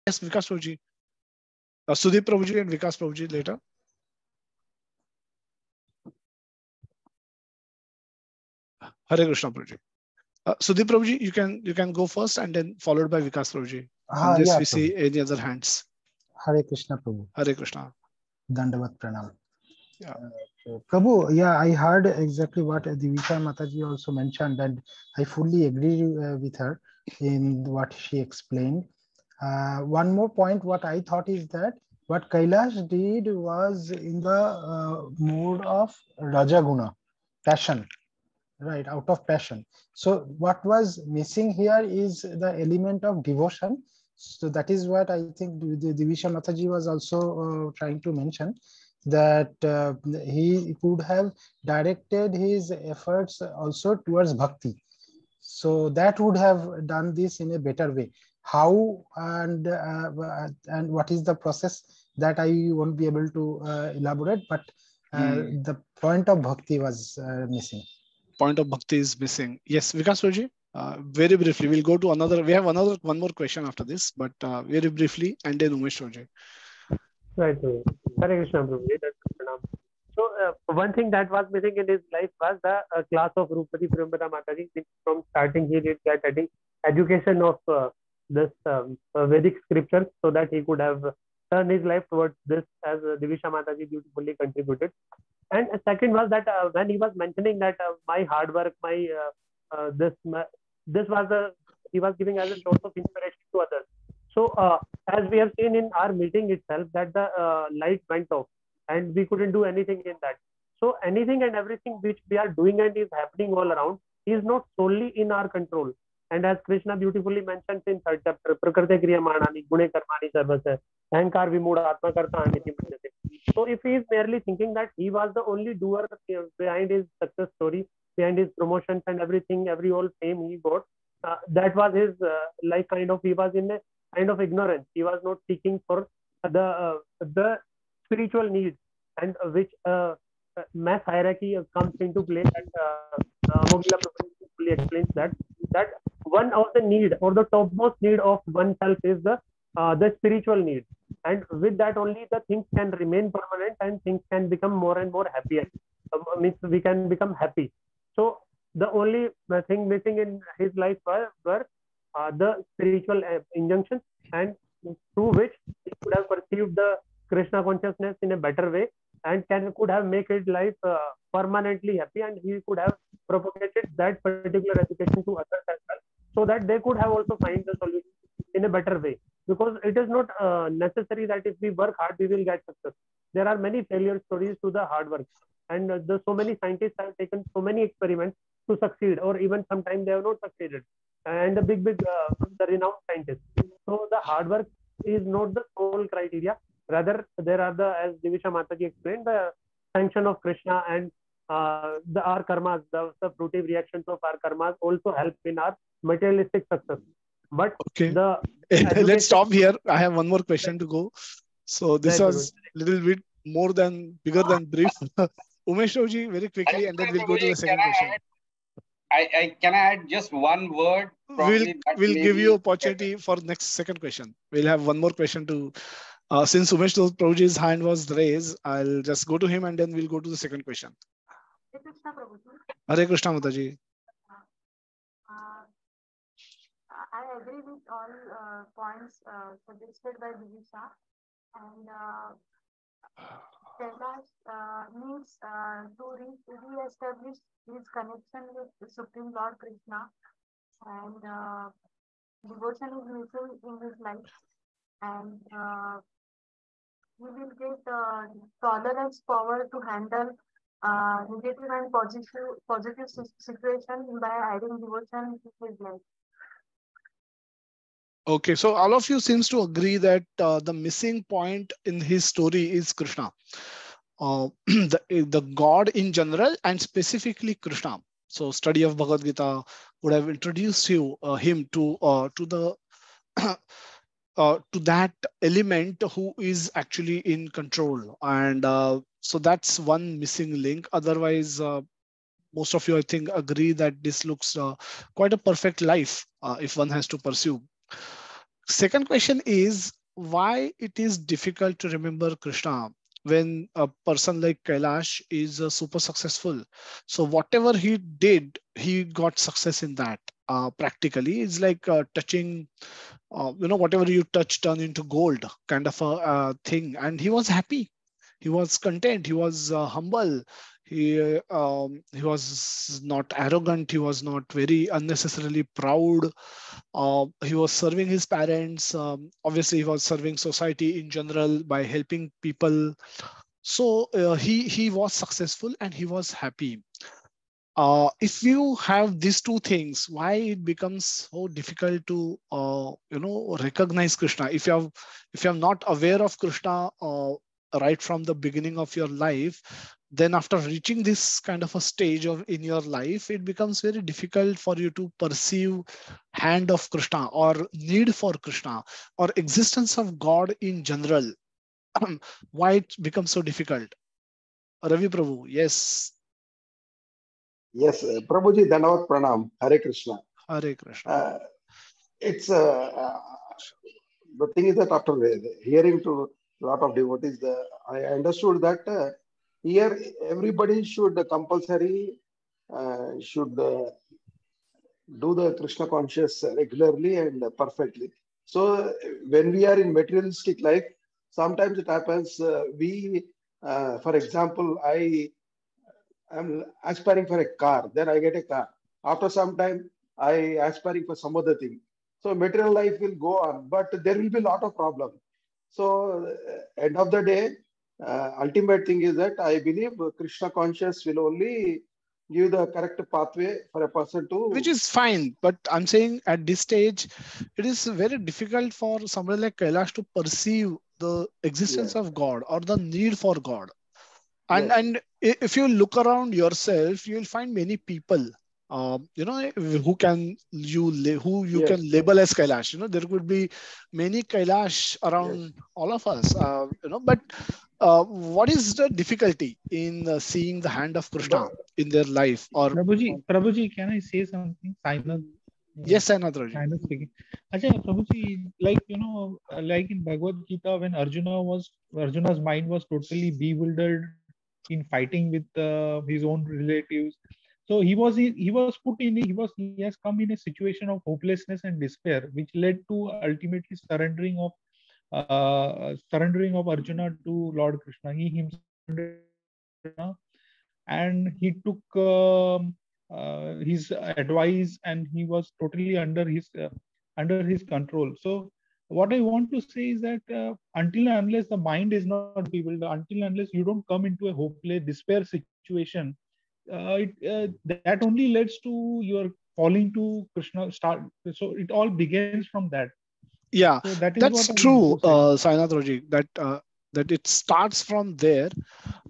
Yes, Vikas Prabhuji. Sudeep Prabhuji and Vikas Prabhuji later. Hare Krishna Prabhuji. Sudeep Prabhuji, you can go first and then followed by Vikas Prabhuji. Unless Yeah, we see any other hands. Hare Krishna Prabhu. Hare Krishna. Dandavat Pranam. Yeah. Prabhu, yeah, I heard exactly what Divisha Mataji also mentioned, and I fully agree with her in what she explained. One more point, what I thought is that what Kailash did was in the mode of Rajaguna, passion, right, out of passion. So what was missing here is the element of devotion. So that is what I think Divisha Mataji was also trying to mention, that he could have directed his efforts also towards bhakti. So that would have done this in a better way. How and what is the process, that I won't be able to elaborate, but the point of bhakti was missing. Point of bhakti is missing. Yes, Vikas Prabhuji. Very briefly, we'll go to another. We have one more question after this, but very briefly, and then Umesh Prabhuji. Right. Hare Krishna Prabhu. So one thing that was missing in his life was the class of Rupati Prempada Mataji. From starting, he did get education of this Vedic scriptures, so that he could have turned his life towards this, as Divisha Mataji beautifully contributed. And second was that when he was mentioning that my hard work, my this was he was giving as a source of inspiration to others. So as we have seen in our meeting itself, that the light went off and we couldn't do anything in that. So anything and everything which we are doing and is happening all around is not solely in our control. And as Krishna beautifully mentions in third chapter, Prakriti Kriyamanani, Gune Karmani Sarvasya, Ahankar Vimuda Atma Karta Aniti Manjate. So if he is merely thinking that he was the only doer behind his success story, behind his promotions and everything, every old fame he got, that was his like kind of, he was in a kind of ignorance. He was not seeking for the spiritual needs, and which mass hierarchy comes into play. That Mogila fully explains that one of the need, or the topmost need of oneself, is the spiritual need, and with that only the things can remain permanent and things can become more and more happier. Means we can become happy. So the only thing missing in his life were the spiritual injunctions, and through which he could have perceived the Krishna consciousness in a better way, and could have made his life permanently happy, and he could have propagated that particular education to others as well, so that they could have also find the solution in a better way. Because it is not necessary that if we work hard, we will get success. There are many failure stories to the hard work, and so many scientists have taken so many experiments to succeed, or even sometimes they have not succeeded, and the big the renowned scientists. So the hard work is not the sole criteria. Rather, there are as Divisha Mataji explained, the sanction of Krishna and our karmas, the fruitive reactions of our karmas also help in our materialistic success. But okay, let's stop here. I have one more question to go. So this was a little bit bigger than brief. Umesh Rauji, very quickly, and then we'll go to the second question. Can I add just one word? We'll give you opportunity for next second question. We'll have one more question to. Since Umesh Prabhuji's hand was raised, I'll just go to him and then we'll go to the second question. Hare Krishna Mataji. I agree with all points suggested by Divisha, and Kailash needs to re-establish his connection with the Supreme Lord Krishna, and devotion is missing in his life, and he will get tolerance power to handle negative and positive situation by adding devotion to his life. Okay, so all of you seems to agree that the missing point in his story is Krishna, the God in general, and specifically Krishna. So study of Bhagavad Gita would have introduced him to that element who is actually in control, and so that's one missing link. Otherwise, most of you, I think, agree that this looks quite a perfect life if one has to pursue. Second question is why it is difficult to remember Krishna when a person like Kailash is super successful. So whatever he did, he got success in that. Practically, it's like touching, whatever you touch turn into gold kind of a thing. And he was happy. He was content. He was humble. He was not arrogant. He was not very unnecessarily proud. He was serving his parents. Obviously, he was serving society in general by helping people. So he was successful and he was happy. If you have these two things, why it becomes so difficult to recognize Krishna? If you are not aware of Krishna right from the beginning of your life, then after reaching this kind of a stage of in your life, it becomes very difficult for you to perceive hand of Krishna or need for Krishna or existence of God in general. Why it becomes so difficult? Ravi Prabhu, yes. Yes, Prabhuji, Dandavat Pranam, Hare Krishna. Hare Krishna. It's the thing is that after hearing to a lot of devotees, I understood that here everybody should compulsory should do the Krishna conscious regularly and perfectly. So when we are in materialistic life, sometimes it happens for example, I'm aspiring for a car, then I get a car. After some time, I aspiring for some other thing. So material life will go on, but there will be a lot of problem. So end of the day, ultimate thing is that I believe Krishna conscious will only give the correct pathway for a person Which to. is fine, but I'm saying at this stage, it is very difficult for somebody like Kailash to perceive the existence Yes, of God or the need for God. And yes, and if you look around yourself, you will find many people, who can who you yes, can label as Kailash. There could be many Kailash yes. around all of us. But what is the difficulty in seeing the hand of Krishna But in their life? Or Prabhuji, can I say something? yes, Anadraji. Sainath speaking. Acha, Prabhuji, like like in Bhagavad Gita, when Arjuna's mind was totally bewildered in fighting with his own relatives. So he was put in he has come in a situation of hopelessness and despair, which led to ultimately surrendering of Arjuna to Lord Krishna. He himself surrendered to Krishna, and he took his advice, and he was totally under his control. So what I want to say is that until and unless the mind is not bewildered, until and unless you don't come into a hopeless despair situation, that only leads to your falling to Krishna start. So it all begins from that. Yeah, So that is what I that's want to true, say. Sainath, that it starts from there,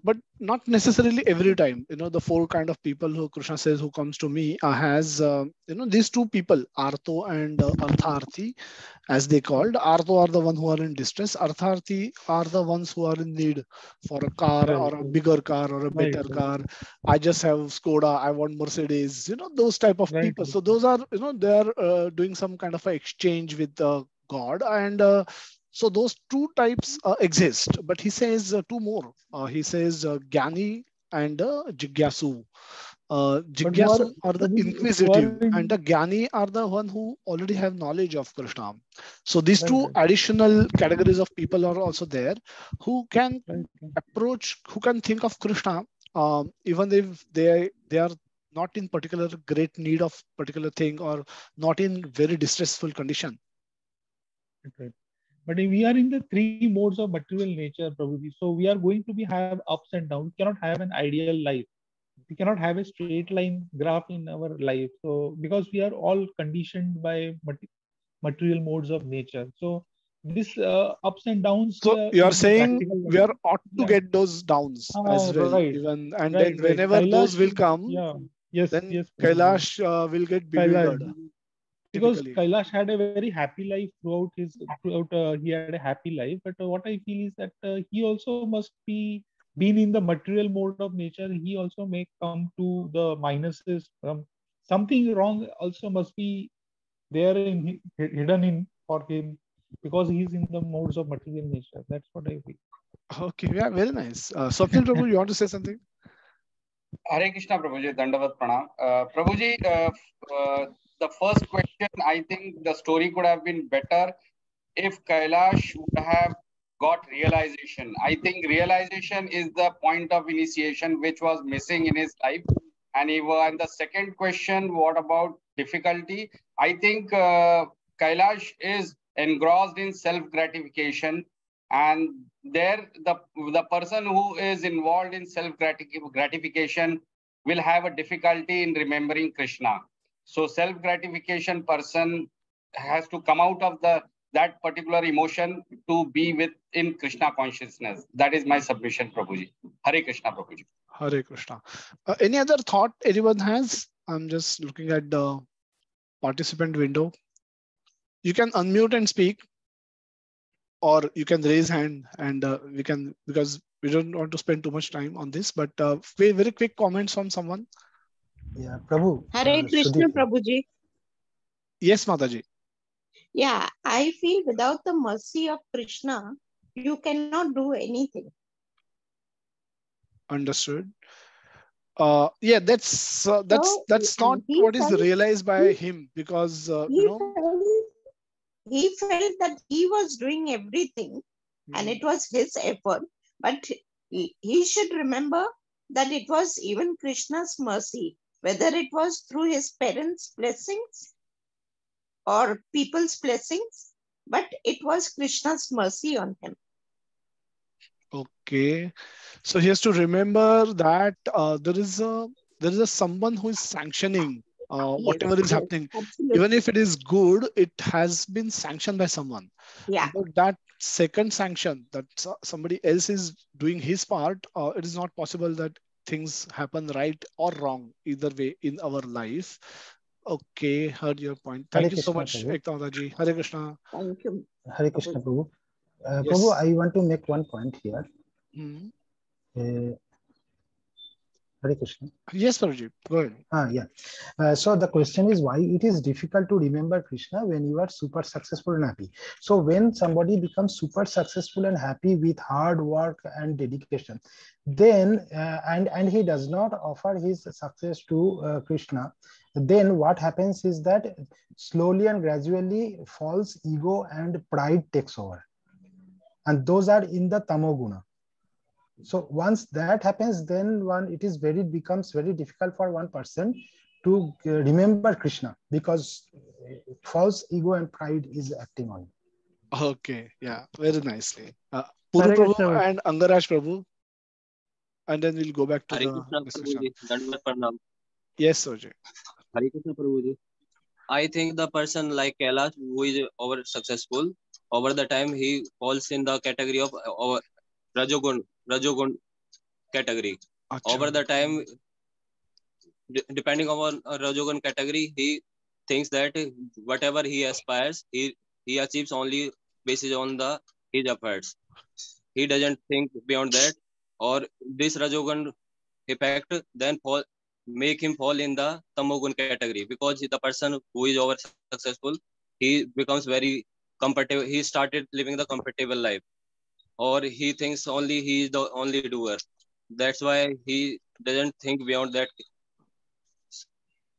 but not necessarily every time. The four kind of people who Krishna says who comes to me has these two people, Artho and Artharthi, as they called. Artho are the one who are in distress. Artharthi are the ones who are in need for a car Right, or a bigger car or a right, better right, car. I just have Skoda. I want Mercedes. Those type of right, people. So those are they are doing some kind of a exchange with God, and so those two types exist. But he says two more. He says Gyani and Jigyasu. but who are Jigyasu are the who are inquisitive, and in the Gyani are the one who already have knowledge of Krishna. So these right, two right, additional categories of people are also there who can right. approach, who can think of Krishna, even if they are not in particular great need of particular thing or not in very distressful condition. Right, right. But we are in the three modes of material nature, Prabhuji. So we are going to be have ups and downs. We cannot have an ideal life. We cannot have a straight line graph in our life. So because we are all conditioned by material modes of nature. So this ups and downs So you are in the saying practical we life. are ought to Yeah. get those downs as well, Right, even, and right, then right. whenever those Kailash. will come, Yeah. Yes, then yes, Prabhuji. Kailash will get Kailash. bewildered Because typically. Kailash had a very happy life throughout he had a happy life. But what I feel is that he also must be been in the material mode of nature. He also may come to the minuses. Something wrong also must be there hidden in for him. because he's in the modes of material nature. That's what I feel. Okay, yeah, very nice. Swapnil Prabhu, you want to say something? Hare Krishna, Prabhuji, Dandavat Pranam. Prabhuji, the first question, I think the story could have been better if Kailash would have got realization. I think realization is the point of initiation which was missing in his life. And the second question, what about difficulty? I think Kailash is engrossed in self gratification, and there the person who is involved in self gratification will have a difficulty in remembering Krishna. So self gratification person has to come out of that particular emotion to be within Krishna consciousness. That is my submission, Prabhuji. Hare Krishna, Prabhuji. Hare Krishna. Any other thought anyone has? I'm just looking at the participant window. You can unmute and speak, or you can raise hand, and we can, because we don't want to spend too much time on this, but very quick comments from someone. Yeah, Prabhu. Hare Krishna, Prabhuji. Yes, Mataji. Yeah, I feel without the mercy of Krishna, you cannot do anything. Understood. Yeah, that's not what is realized by him, because he felt that he was doing everything and it was his effort, but he should remember that it was even Krishna's mercy, whether it was through his parents' blessings or people's blessings, but it was Krishna's mercy on him. Okay, so he has to remember that there is a someone who is sanctioning whatever is happening. Absolutely. Even if it is good, it has been sanctioned by someone. Yeah. But that second sanction, that somebody else is doing his part, it is not possible that things happen right or wrong either way in our life. Okay, heard your point. Thank you so much, Ekta ji. Hare Krishna. Thank you. Hare Krishna, Prabhu. Yes. Prabhu, I want to make one point here. Hare Krishna. Yes, Prabhuji, go ahead. Yeah. So the question is why it is difficult to remember Krishna when you are super successful and happy. So when somebody becomes super successful and happy with hard work and dedication, then and he does not offer his success to Krishna, then what happens is that slowly and gradually false ego and pride takes over, and those are in the tamoguna. So once that happens, then it becomes very difficult for one person to remember Krishna, because false ego and pride is acting on. Okay, yeah, very nicely. Puru Prabhu and Angaraj Prabhu, and then we'll go back to the discussion. Yes, Soji. Hare Krishna, Prabhuji. I think the person like Kailash, who is over successful, over the time he falls in the category of Rajogun category. Achha. Over the time, depending on Rajogun category, he thinks that whatever he aspires, he achieves only based on his efforts. He doesn't think beyond that, or this Rajogun effect then make him fall in the Tamogun category, because the person who is over successful, he becomes very comfortable. He started living the comfortable life, or he thinks only he is the only doer. That's why he doesn't think beyond that.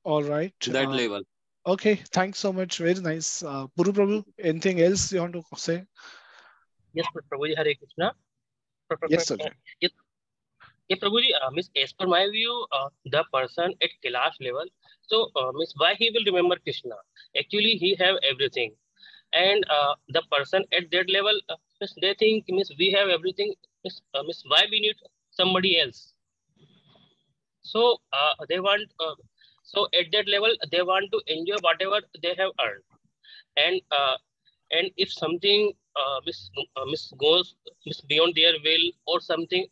All right. That level. Okay, thanks so much. Very nice. Puru Prabhu, anything else you want to say? Yes, Prabhuji, Hare Krishna. Yes, Sajay. Yeah, Prabhuji, Miss, as per my view, the person at Kailash level, so Miss, why he will remember Krishna? Actually, he have everything, and the person at that level, Miss, they think, Miss, we have everything. Miss, why we need somebody else? So they want, so at that level, they want to enjoy whatever they have earned, and if something goes beyond their will, or something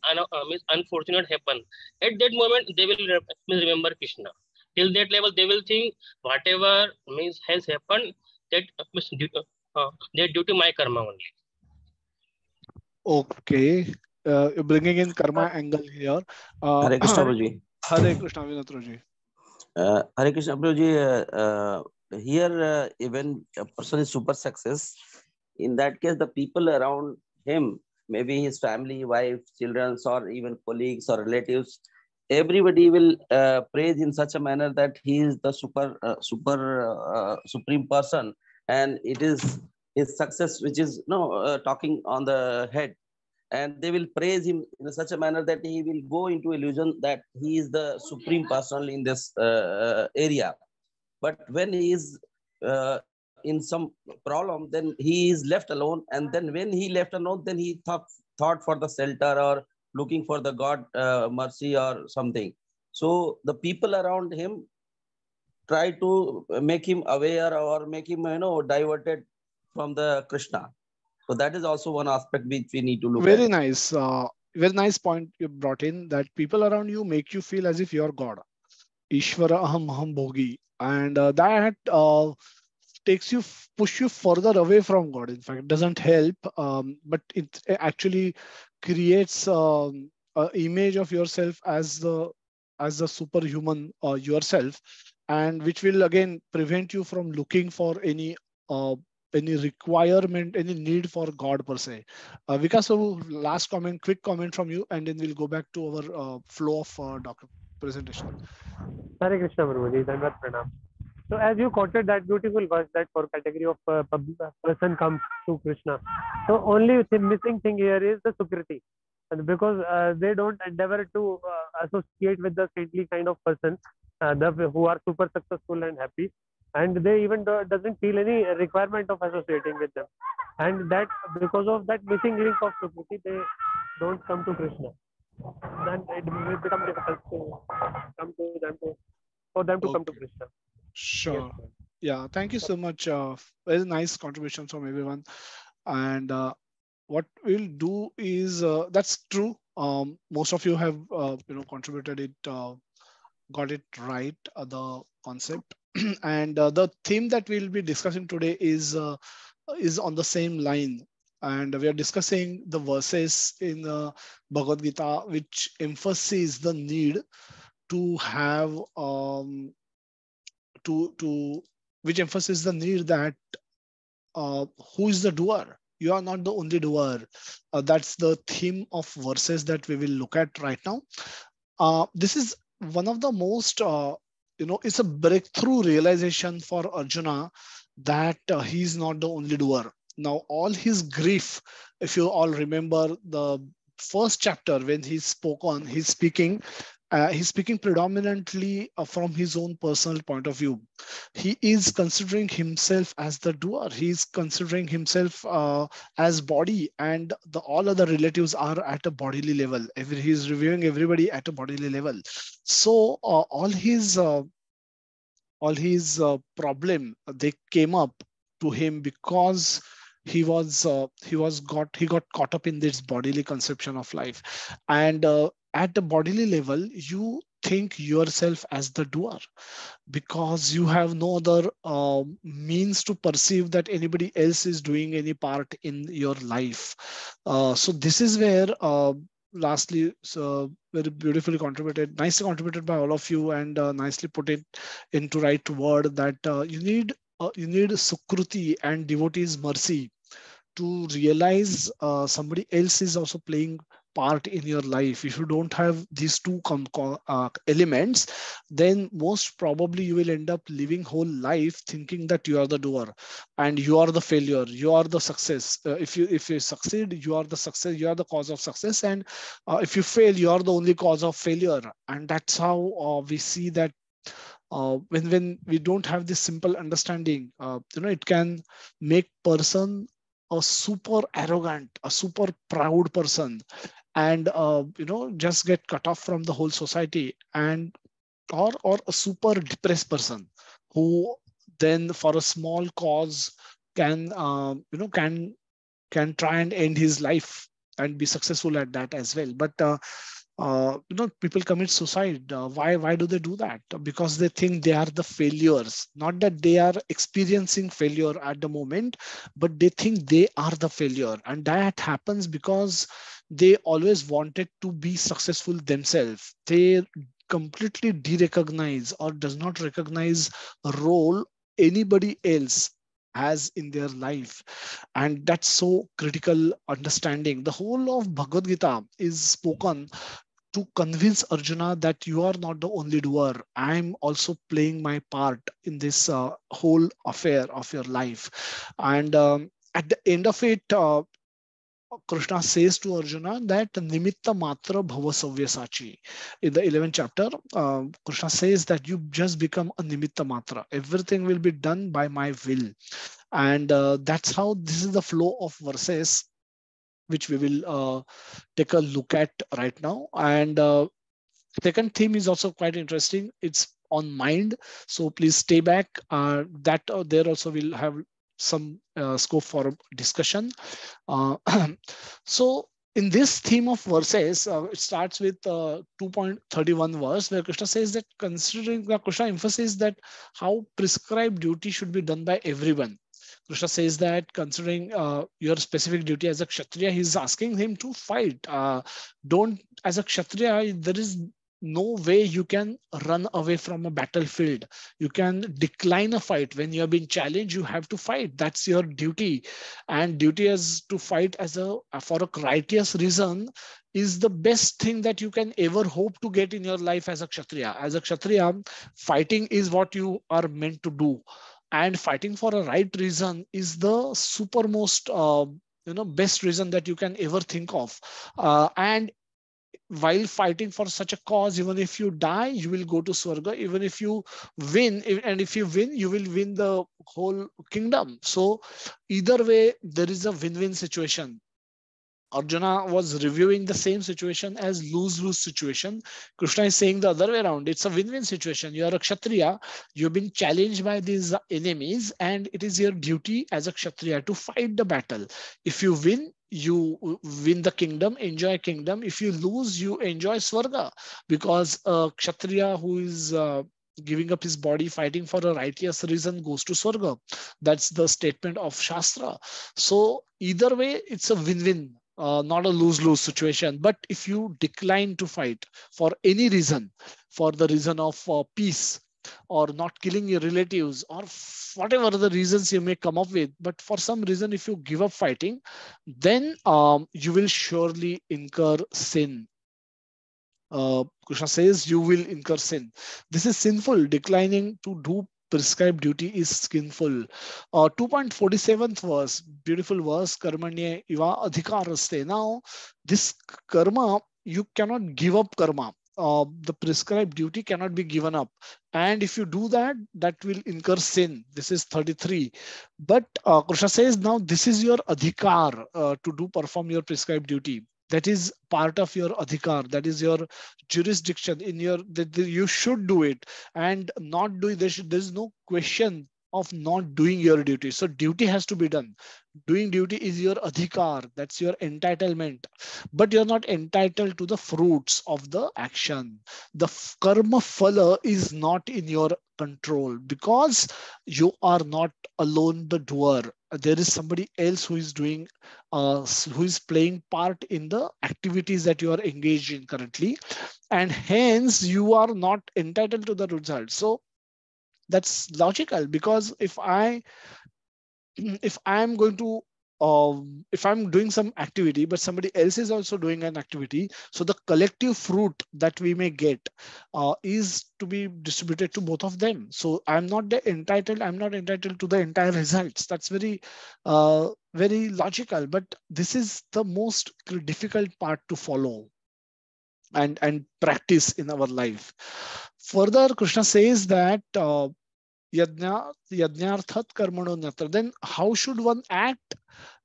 unfortunate happen, at that moment they will remember Krishna. Till that level, they will think whatever has happened, that they're due to my karma only. Okay, you're bringing in karma angle here. Hare Krishna, Prabhuji. Hare Krishna, Vinatroji. Hare Krishna, Prabhuji. Here, even a person is super success, in that case, the people around him, maybe his family, wife, children, or even colleagues or relatives, everybody will praise in such a manner that he is the supreme person, and it is his success which is talking on the head, and they will praise him in such a manner that he will go into illusion that he is the supreme person in this area. But when he is in some problem, then he is left alone, and then when he left alone, then he thought for the shelter or looking for the God mercy or something. So the people around him try to make him aware or make him diverted from the Krishna. So that is also one aspect which we need to look at. Very nice. Very nice point you brought in, that people around you make you feel as if you're God. Ishvara aham aham bhogi. And that takes you, push you further away from God. In fact, it doesn't help, but it actually creates an image of yourself as the superhuman yourself, and which will again prevent you from looking for any requirement, any need for God per se. Vikas, so last comment, quick comment from you, and then we'll go back to our flow of document presentation. Hare Krishna Prabhuji, Dandavat Pranam. So as you quoted that beautiful verse that for category of person comes to Krishna. So only missing thing here is the Sukriti. And because they don't endeavor to associate with the saintly kind of person, who are super successful and happy, and they even doesn't feel any requirement of associating with them. And that because of that missing link of Sukriti, they don't come to Krishna. Then it will become difficult to come to them for them to come to Krishna. Sure. Yes, Yeah, thank you so much. Very nice contributions from everyone. And what we'll do is, that's true. Most of you have contributed it, got it right, the concept. And the theme that we'll be discussing today is on the same line. And we are discussing the verses in Bhagavad Gita which emphasize the need to have to which emphasizes the need that who is the doer. You are not the only doer. That's the theme of verses that we will look at right now. This is one of the most it's a breakthrough realization for Arjuna that he's not the only doer. Now all his grief, if you all remember the first chapter when he's speaking predominantly from his own personal point of view. He is considering himself as the doer. He is considering himself as body, and the all other relatives are at a bodily level. He's reviewing everybody at a bodily level. So all his problem, they came up to him because he got caught up in this bodily conception of life. And at the bodily level, you think yourself as the doer because you have no other means to perceive that anybody else is doing any part in your life. So this is where lastly, so very beautifully contributed, nicely contributed by all of you, and nicely put it into right word that you need sukruti and devotees mercy to realize somebody else is also playing part in your life. If you don't have these two elements, then most probably you will end up living whole life thinking that you are the doer and you are the failure, you are the success. If you succeed, you are the success, you are the cause of success, and if you fail, you are the only cause of failure. And that's how we see that when we don't have this simple understanding, it can make person a super arrogant, a super proud person, and just get cut off from the whole society, and or a super depressed person who then for a small cause can can try and end his life and be successful at that as well. But people commit suicide. Why do they do that? Because they think they are the failures, not that they are experiencing failure at the moment, but they think they are the failure. And that happens because they always wanted to be successful themselves. They completely de-recognize or does not recognize a role anybody else has in their life. And that's so critical understanding. The whole of Bhagavad Gita is spoken to convince Arjuna that you are not the only doer. I'm also playing my part in this whole affair of your life. And at the end of it, Krishna says to Arjuna that nimitta matra bhava savyasachi. In the 11th chapter, Krishna says that you just become a nimitta matra. Everything will be done by my will. And that's how this is the flow of verses which we will take a look at right now. And second theme is also quite interesting. It's on mind, so please stay back. That there also will have some scope for discussion. Uh, so in this theme of verses, it starts with 2.31 verse where Krishna says that considering the Krishna emphasizes that how prescribed duty should be done by everyone. Krishna says that considering your specific duty as a Kshatriya, he's asking him to fight. Don't, as a Kshatriya, there is no way you can run away from a battlefield. You can decline a fight. When you have been challenged, you have to fight. That's your duty. And duty is to fight as a for a righteous reason is the best thing that you can ever hope to get in your life as a Kshatriya. As a Kshatriya, fighting is what you are meant to do. And fighting for a right reason is the supermost best reason that you can ever think of. And while fighting for such a cause, even if you die, you will go to Swarga. Even if you win, and if you win, you will win the whole kingdom. So either way, there is a win-win situation. Arjuna was reviewing the same situation as lose-lose situation. Krishna is saying the other way around. It's a win-win situation. You are a Kshatriya. You've been challenged by these enemies, and it is your duty as a Kshatriya to fight the battle. If you win, you win the kingdom, enjoy kingdom. If you lose, you enjoy Swarga. Because a Kshatriya who is giving up his body, fighting for a righteous reason, goes to Swarga. That's the statement of Shastra. So either way, it's a win-win, not a lose-lose situation. But if you decline to fight for any reason, for the reason of peace, or not killing your relatives, or whatever the reasons you may come up with, but for some reason, if you give up fighting, then you will surely incur sin. Krishna says you will incur sin. This is sinful. Declining to do prescribed duty is sinful. 2.47th verse, beautiful verse, karmanye iva adhikaraste. Now, this karma, you cannot give up karma. The prescribed duty cannot be given up. And if you do that, that will incur sin. This is 33. But Krishna says now this is your adhikar to do perform your prescribed duty. That is part of your adhikar. That is your jurisdiction in your that you should do it. And not doing there is no question of not doing your duty. So duty has to be done. Doing duty is your adhikar. That's your entitlement. But you're not entitled to the fruits of the action. The karma phala is not in your control because you are not alone the doer. There is somebody else who is doing who is playing part in the activities that you are engaged in currently, and hence you are not entitled to the result. So that's logical, because if I'm going to if I'm doing some activity but somebody else is also doing an activity, so the collective fruit that we may get is to be distributed to both of them. So I'm not entitled to the entire results. That's very logical, but this is the most difficult part to follow and practice in our life. Further, Krishna says that yajnarthat karmano nyatra. Then how should one act?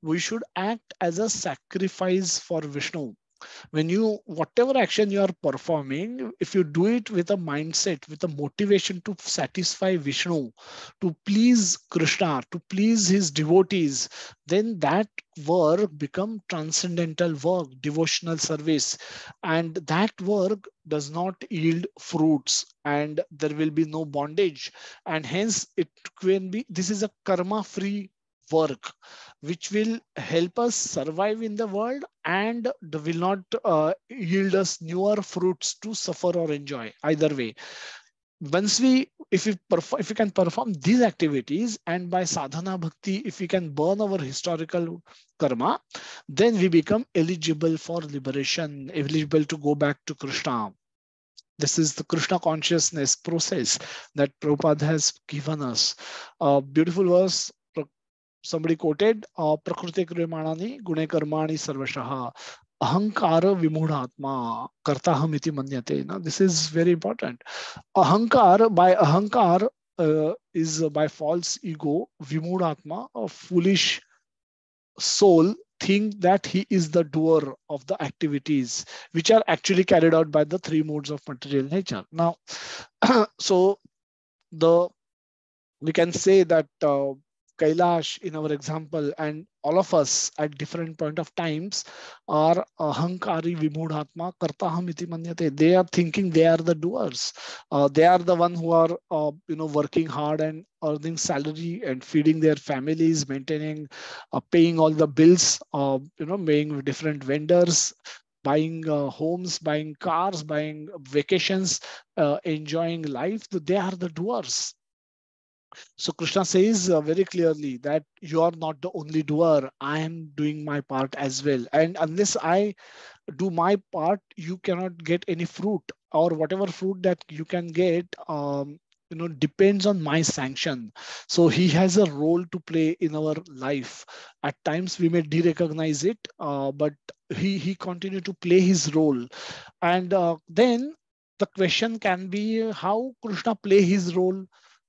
We should act as a sacrifice for Vishnu. When you, whatever action you are performing, if you do it with a mindset, with a motivation to satisfy Vishnu, to please Krishna, to please his devotees, then that work become transcendental work, devotional service. And that work does not yield fruits, and there will be no bondage. And hence it can be, this is a karma free work which will help us survive in the world and will not yield us newer fruits to suffer or enjoy. Either way, once we, if we can perform these activities, and by sadhana bhakti, if we can burn our historical karma, then we become eligible for liberation, eligible to go back to Krishna. This is the Krishna consciousness process that Prabhupada has given us. A beautiful verse somebody quoted, Prakriti krimanani gune karmani sarvashaha ahankara vimudhatma kartaham iti manyate. Now, this is very important. By ahankar is by false ego, vimudhatma, a foolish soul, think that he is the doer of the activities which are actually carried out by the three modes of material nature. Now, so the we can say that Kailash in our example and all of us at different point of times are ahankari vimudhatma kartaham iti manyate. They are thinking they are the doers. They are the one who are working hard and earning salary and feeding their families, maintaining, paying all the bills, paying different vendors, buying homes, buying cars, buying vacations, enjoying life. They are the doers. So Krishna says very clearly that you are not the only doer. I am doing my part as well. And unless I do my part, you cannot get any fruit, or whatever fruit that you can get, depends on my sanction. So he has a role to play in our life. At times we may de-recognize it, but he continue to play his role. And then the question can be, how Krishna play his role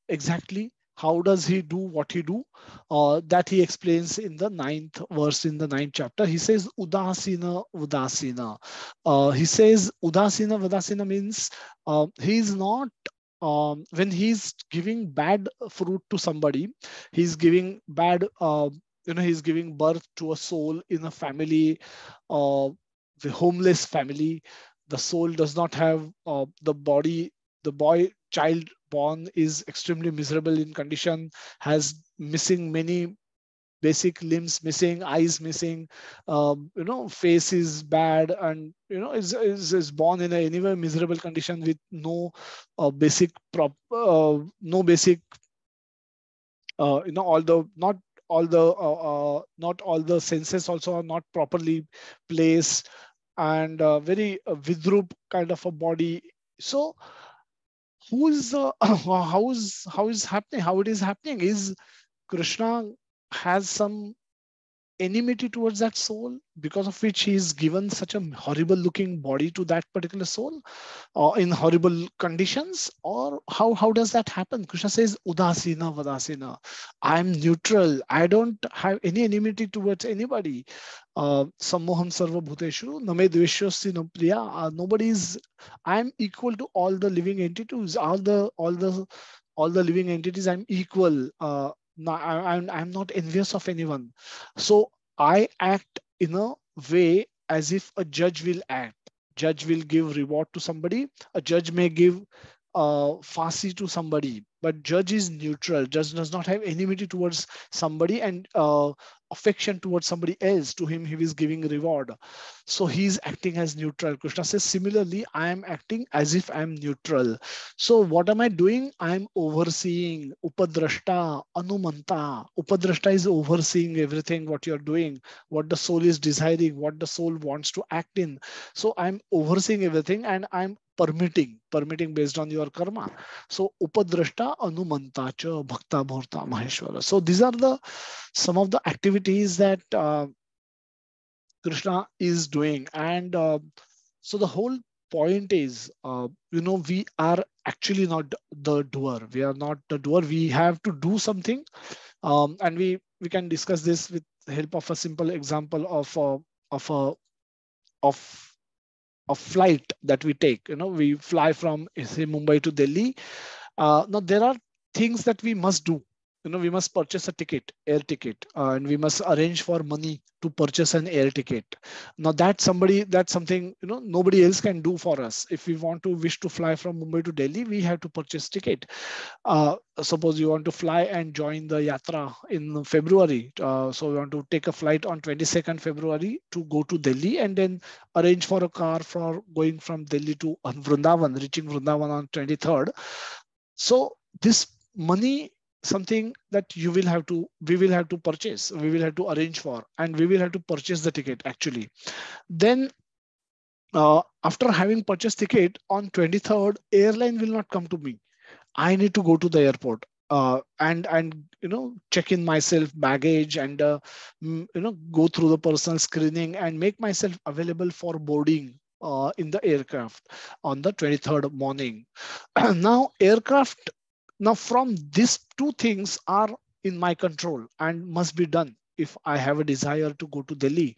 exactly? How does he do what he do? That he explains in the 9th verse in the 9th chapter. He says udasina udasina. He says udasina udasina means he is not, when he's giving bad fruit to somebody, he's giving bad, he's giving birth to a soul in a family, the homeless family. The soul does not have the body. The boy child born is extremely miserable in condition, has missing many basic limbs, missing eyes, missing, face is bad, and is born in a anyway miserable condition with no basic no basic, all the not all the not all the senses also are not properly placed, and very vidrup kind of a body. So who is how is happening, how it is happening is Krishna has some enmity towards that soul, because of which he is given such a horrible looking body to that particular soul, in horrible conditions, or how does that happen? Krishna says udasina vadasina. I'm neutral. I don't have any enmity towards anybody. Sammoham sarva bhuteshu name dveshyosti no priya. Nobody is. I'm equal to all the living entities, all the living entities. I'm equal. No, I'm not envious of anyone. So I act in a way as if a judge will act. Judge will give reward to somebody. A judge may give Fasi to somebody, but judge is neutral. Judge does not have enmity towards somebody, and affection towards somebody else. To him, he is giving reward. So he's acting as neutral. Krishna says, similarly, I am acting as if I'm neutral. So what am I doing? I'm overseeing. Upadrashta, Anumanta. Upadrashta is overseeing everything what you're doing, what the soul is desiring, what the soul wants to act in. So I'm overseeing everything, and I'm permitting based on your karma. So upadrashta anumanta cha bhakta bhurta maheshwara. So these are the some of the activities that Krishna is doing. And so the whole point is, we are actually not the doer. We are not the doer. We have to do something. And we can discuss this with the help of a simple example of a of a flight that we take. We fly from, say, Mumbai to Delhi. Now there are things that we must do. We must purchase a ticket, air ticket, and we must arrange for money to purchase an air ticket. Now that's something nobody else can do for us. If we wish to fly from Mumbai to Delhi, we have to purchase ticket. Suppose you want to fly and join the yatra in February. So you want to take a flight on 22nd February to go to Delhi, and then arrange for a car for going from Delhi to Vrindavan, reaching Vrindavan on 23rd. So this money, something that we will have to purchase, we will have to arrange for, and we will have to purchase the ticket actually. Then after having purchased ticket on 23rd, airline will not come to me. I need to go to the airport and check in myself baggage and go through the personal screening and make myself available for boarding in the aircraft on the 23rd morning. Now aircraft, now from these two things are in my control and must be done if I have a desire to go to Delhi.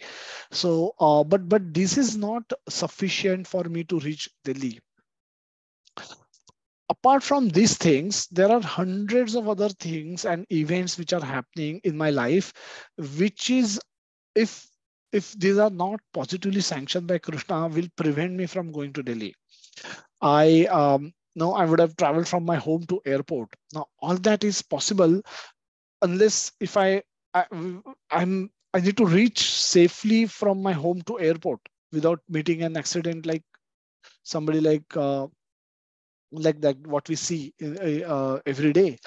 So but this is not sufficient for me to reach Delhi. Apart from these things, there are hundreds of other things and events which are happening in my life, which is, if these are not positively sanctioned by Krishna, will prevent me from going to Delhi. I no, I would have traveled from my home to airport. Now all that is possible unless if I I need to reach safely from my home to airport without meeting an accident, like somebody like that what we see every day.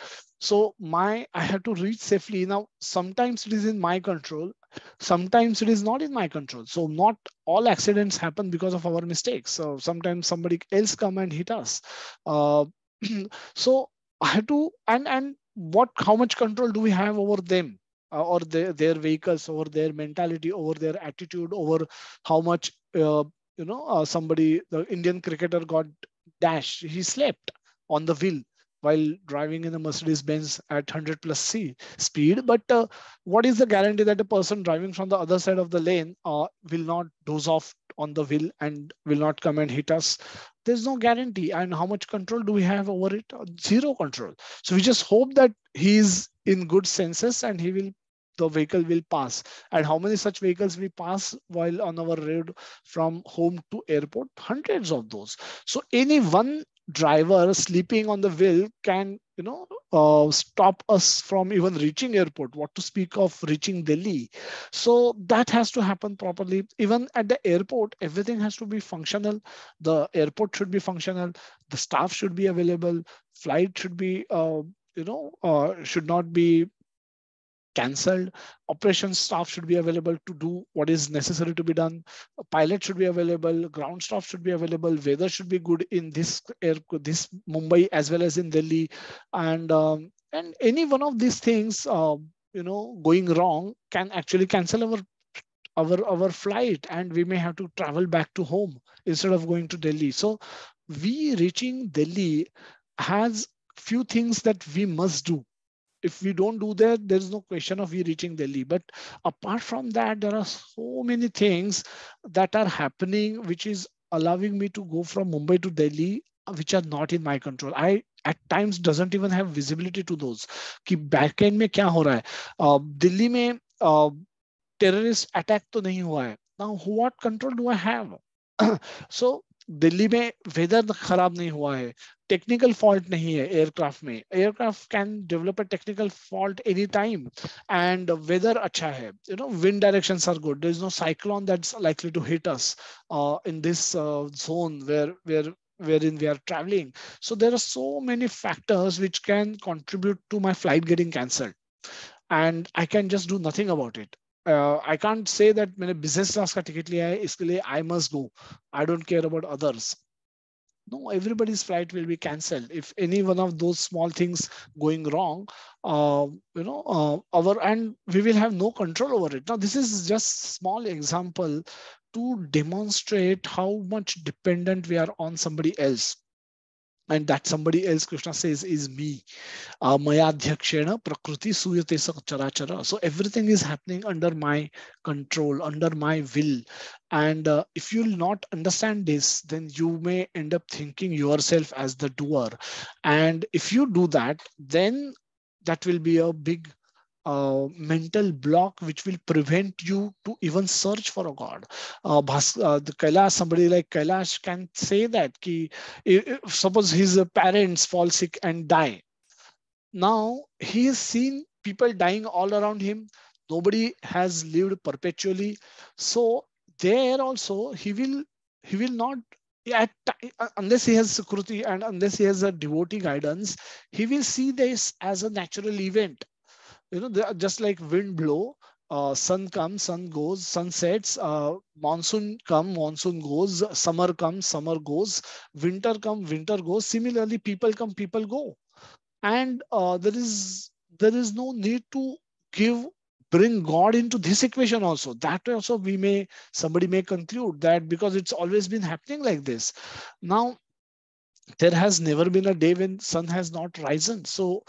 So I have to reach safely. Now sometimes it is in my control, sometimes it is not in my control. So not all accidents happen because of our mistakes. So sometimes somebody else come and hit us. uh, so I have to, and what, how much control do we have over them, or their vehicles, over their mentality, over their attitude, over how much somebody, the Indian cricketer got dash, he slept on the wheel while driving in a Mercedes Benz at 100 plus C speed. But what is the guarantee that a person driving from the other side of the lane will not doze off on the wheel and will not come and hit us? There's no guarantee. And how much control do we have over it? Zero control. So we just hope that he is in good senses and the vehicle will pass. And how many such vehicles we pass while on our road from home to airport? Hundreds of those. So any one driver sleeping on the wheel can stop us from even reaching airport, what to speak of reaching Delhi. So that has to happen properly. Even at the airport, everything has to be functional. The airport should be functional, the staff should be available, flight should be should not be cancelled. Operations staff should be available to do what is necessary to be done. A pilot should be available. Ground staff should be available. Weather should be good in this Mumbai as well as in Delhi, and any one of these things, going wrong can actually cancel our flight, and we may have to travel back to home instead of going to Delhi. So we reaching Delhi has few things that we must do. If we don't do that, there is no question of we reaching Delhi. But apart from that, there are so many things that are happening, which is allowing me to go from Mumbai to Delhi, which are not in my control. I at times doesn't even have visibility to those. कि back end में क्या हो रहा है? दिल्ली में terrorist attack तो नहीं हुआ है. Now what control do I have? So Delhi में वेदर खराब नहीं हुआ है, टेक्निकल फॉल्ट नहीं है एयरक्राफ्ट में. Aircraft can develop a technical fault any time, and weather अच्छा है, wind directions are good, there is no cyclone that's likely to hit us in this zone wherein we are traveling. So there are so many factors which can contribute to my flight getting cancelled, and I can just do nothing about it. I can't say that मैंने business class का ticket लिया है इसके लिए I must go. I don't care about others. No, everybody's flight will be cancelled if any one of those small things going wrong. Our, and we will have no control over it. Now this is just small example to demonstrate how much dependent we are on somebody else, and that somebody else, Krishna says, is me. Mayadhyakshena prakriti suyate charachara. So everything is happening under my control, under my will. And if you'll not understand this, then you may end up thinking yourself as the doer. And if you do that, then that will be a big mental block which will prevent you to even search for a God. The Kailash, somebody like Kailash can say that ki, if suppose his parents fall sick and die. Now he has seen people dying all around him. Nobody has lived perpetually. So there also he will not unless he has Sukriti and unless he has a devotee guidance, he will see this as a natural event. Just like wind blow, sun comes, sun goes, sun sets, monsoon come, monsoon goes, summer comes, summer goes, winter come, winter goes. Similarly, people come, people go. And there is no need to give bring God into this equation also. That way also somebody may conclude that because it's always been happening like this. Now there has never been a day when sun has not risen. So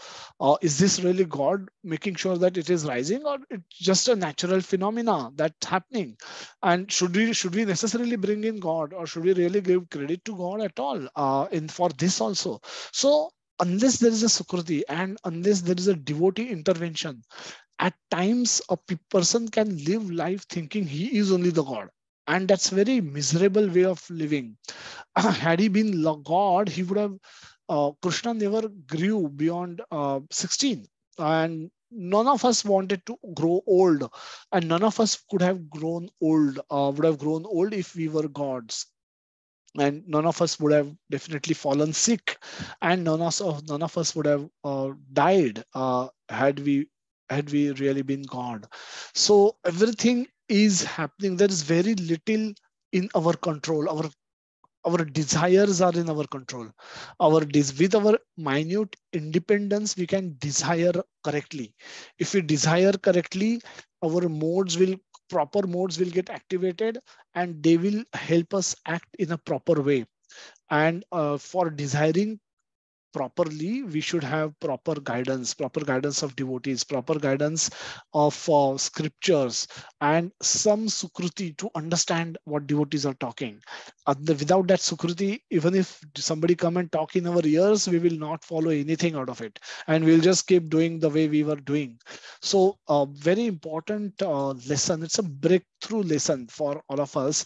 is this really God making sure that it is rising, or it's just a natural phenomena that's happening? And should we necessarily bring in God, or should we really give credit to God at all in for this also? So unless there is a Sukruti and unless there is a devotee intervention, at times a person can live life thinking he is only the God, and that's very miserable way of living. Had he been God, he would have. Krishna never grew beyond 16, and none of us wanted to grow old, and none of us could have grown old. Would have grown old if we were gods, and none of us would have definitely fallen sick, and none of us would have died had we really been God. So everything is happening. There is very little in our control. Our desires are in our control. With our minute independence, we can desire correctly. If we desire correctly, our proper modes will get activated, and they will help us act in a proper way. And for desiring properly, we should have proper guidance of devotees, proper guidance of scriptures, and some sukruti to understand what devotees are talking. Without that sukruti, even if somebody come and talk in our ears, we will not follow anything out of it, and we'll just keep doing the way we were doing. So very important lesson. It's a breakthrough lesson for all of us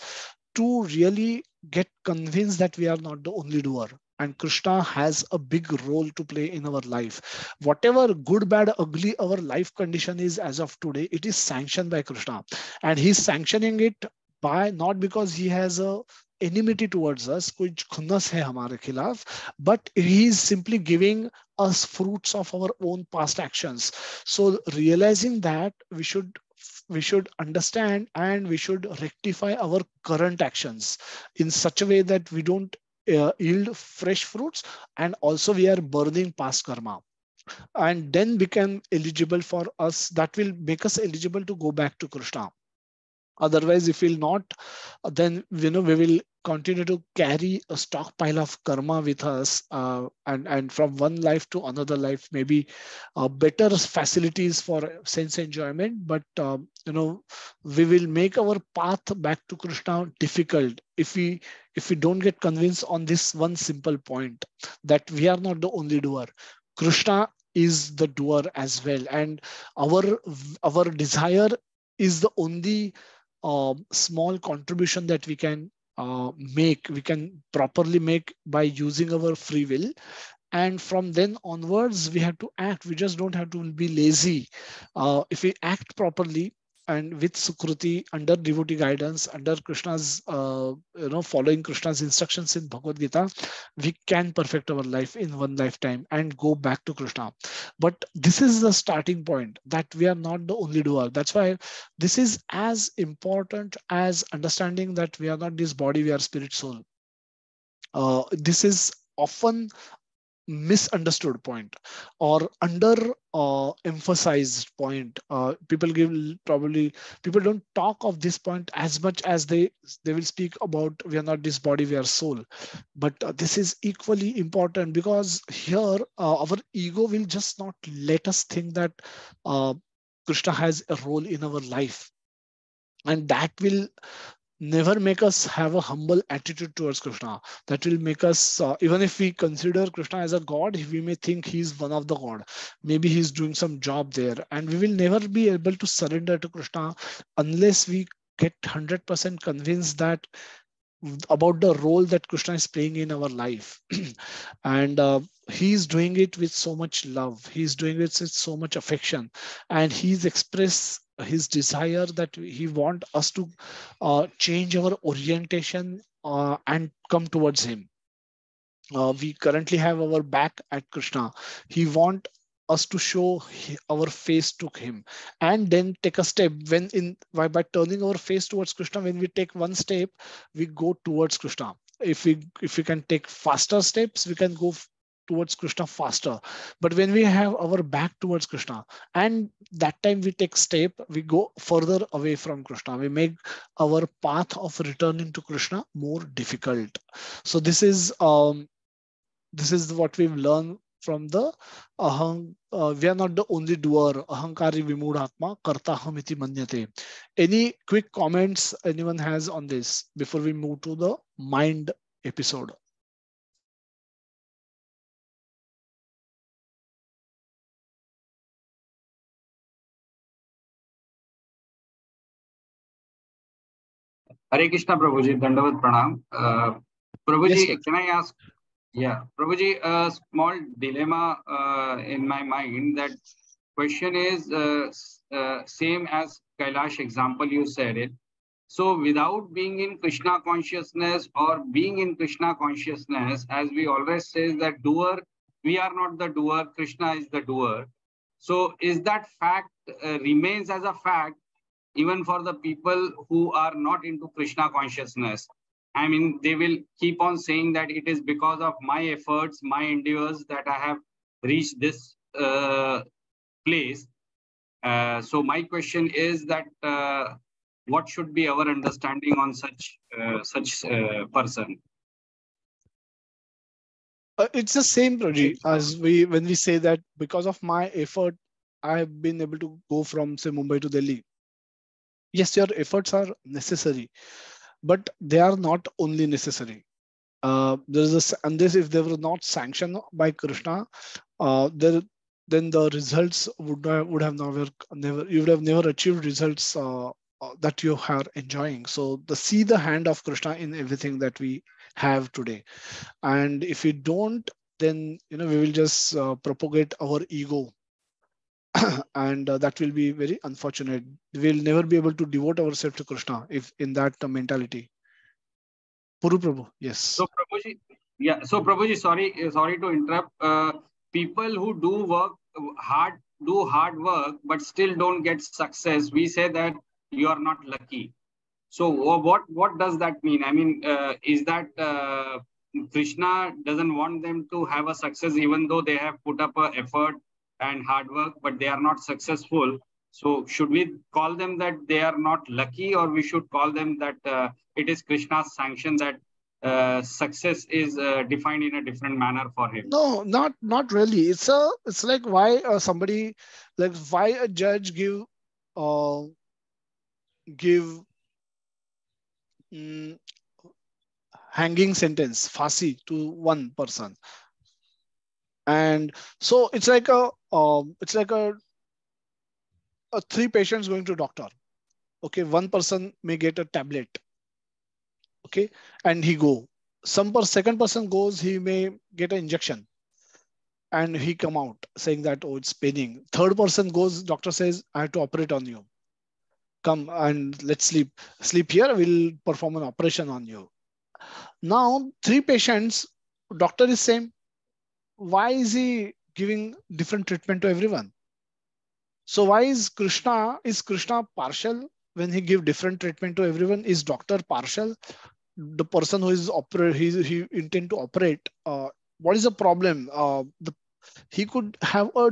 to really get convinced that we are not the only doer, and Krishna has a big role to play in our life. Whatever good, bad, ugly our life condition is as of today, it is sanctioned by Krishna, and he's sanctioning it by not because he has a enmity towards us, कुछ खुन्नस है हमारे खिलाफ, but he is simply giving us fruits of our own past actions. So realizing that, we should understand and we should rectify our current actions in such a way that we don't yield fresh fruits, and also we are burning past karma, and then become eligible for us. That will make us eligible to go back to Krishna. Otherwise, if we'll not, then we will continue to carry a stockpile of karma with us, and from one life to another life, maybe better facilities for sense enjoyment, but we will make our path back to Krishna difficult if we don't get convinced on this one simple point, that we are not the only doer. Krishna is the doer as well, and our desire is the only small contribution that we can properly make by using our free will. And from then onwards, we have to act. We just don't have to be lazy. If we act properly and with Sukruti, under devotee guidance, under Krishna's, following Krishna's instructions in Bhagavad Gita, we can perfect our life in one lifetime and go back to Krishna. But this is the starting point, that we are not the only doer. That's why this is as important as understanding that we are not this body, we are spirit, soul. This is often misunderstood point, or under emphasized point. People don't talk of this point as much as they will speak about we are not this body, we are soul. But this is equally important, because here our ego will just not let us think that Krishna has a role in our life, and that will never make us have a humble attitude towards Krishna. That will make us, even if we consider Krishna as a god, we may think he's one of the god. Maybe he's doing some job there, and we will never be able to surrender to Krishna unless we get 100% convinced that about the role that Krishna is playing in our life. And he's doing it with so much love. He's doing it with so much affection. And he's expressed his desire that he want us to change our orientation and come towards him. We currently have our back at Krishna. He want us to show our face to him, and then take a step. When in by turning our face towards Krishna, when we take one step, we go towards Krishna. If we can take faster steps, we can go towards Krishna faster. But when we have our back towards Krishna, and that time we take step, we go further away from Krishna. We make our path of returning to Krishna more difficult. So this is what we've learned from the ahang. We are not the only doer. Ahankari vimudhatma karta hamiti manyate. Any quick comments anyone has on this before we move to the mind episode? Hare Krishna, Prabhuji. Dandavat Pranam. Yes, Prabhuji, sir. can I ask? Yeah, Prabhuji, a small dilemma in my mind. That question is same as Kailash example you said it. So without being in Krishna consciousness or being in Krishna consciousness, as we always say that doer, we are not the doer, Krishna is the doer. So is that fact remains as a fact even for the people who are not into Krishna consciousness? I mean, they will keep on saying that it is because of my efforts, my endeavors that I have reached this place. So my question is that what should be our understanding on such person? It's the same, Raji, as when we say that because of my effort, I have been able to go from say Mumbai to Delhi. Yes, your efforts are necessary, but they are not only necessary. There is and this, if they were not sanctioned by Krishna, there then the results would have never you would have never achieved results that you are enjoying. So see the hand of Krishna in everything that we have today. And if we don't, then we will just propagate our ego, and that will be very unfortunate. We'll never be able to devote ourselves to Krishna if in that mentality. Puru Prabhu, yes. So Prabhuji, yeah. So Prabhuji, sorry to interrupt. People who do hard work, but still don't get success. We say that you are not lucky. So what does that mean? I mean, is that Krishna doesn't want them to have a success even though they have put up a effort and hard work, but they are not successful? So should we call them that they are not lucky, or we should call them that it is Krishna's sanction that success is defined in a different manner for him? No, not really. It's like why somebody, like why a judge uh, give mm, hanging sentence, fasi, to one person. And so it's like a three patients going to doctor. Okay, one person may get a tablet. Okay, and he go. Second person goes, he may get an injection, and he come out saying that, oh, it's paining. Third person goes, doctor says, I have to operate on you. Come and let's sleep here, we'll perform an operation on you. Now three patients, doctor is same. Why is he giving different treatment to everyone? So why is Krishna partial when he give different treatment to everyone? Is doctor partial? The person who is he intend to operate, what is the problem? He could have a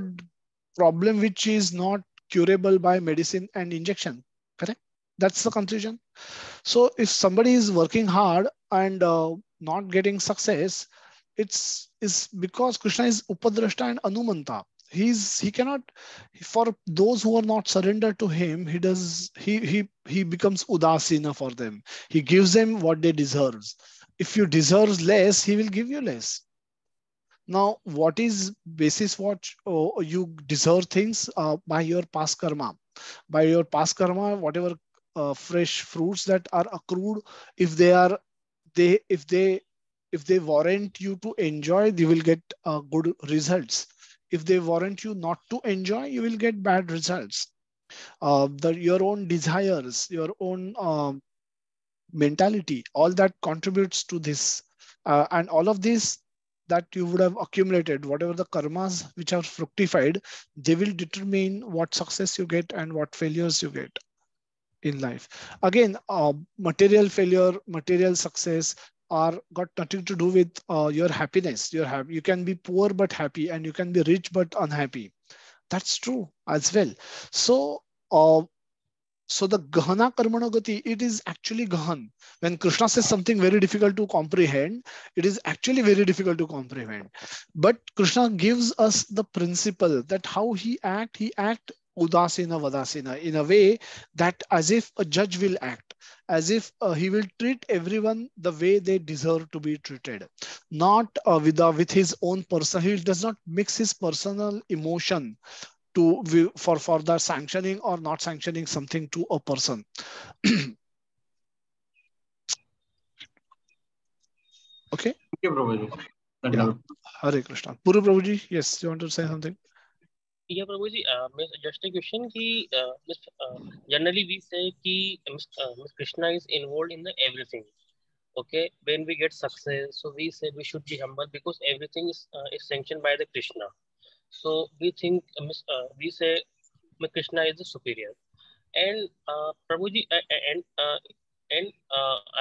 problem which is not curable by medicine and injection. Correct? That's the conclusion. So if somebody is working hard and not getting success, it's because Krishna is Upadrashta and Anumanta. He cannot, for those who are not surrendered to him, he becomes udasina for them. He gives them what they deserve. If you deserve less, he will give you less. Now, what is basis what you deserve things by your past karma? By your past karma, whatever fresh fruits that are accrued, if they are they if they warrant you to enjoy, you will get good results. If they warrant you not to enjoy, you will get bad results. Your own desires, your own mentality, all that contributes to this. And all of this that you would have accumulated, whatever the karmas which are fructified, they will determine what success you get and what failures you get in life. Again, material failure, material success are got nothing to do with your happiness. You can be poor but happy, and you can be rich but unhappy. That's true as well. So uh, so the Gahana Karmanagati, it is actually Gahan. When Krishna says something very difficult to comprehend, it is actually very difficult to comprehend. But Krishna gives us the principle that how he act udasina vadasina, in a way that as if a judge will act, as if he will treat everyone the way they deserve to be treated, not with his own person. He does not mix his personal emotion for the sanctioning or not sanctioning something to a person. Okay. Thank you, Prabhuji. Yeah. Dandavat. Hare Krishna. Puru Prabhuji, yes, you want to say something? Yeah, Prabhuji, just a question ki, generally we say ki Miss Krishna is involved in the everything. Okay, when we get success, so we say we should be humble because everything is sanctioned by the Krishna. So we think we say Krishna is the superior. And Prabhuji, and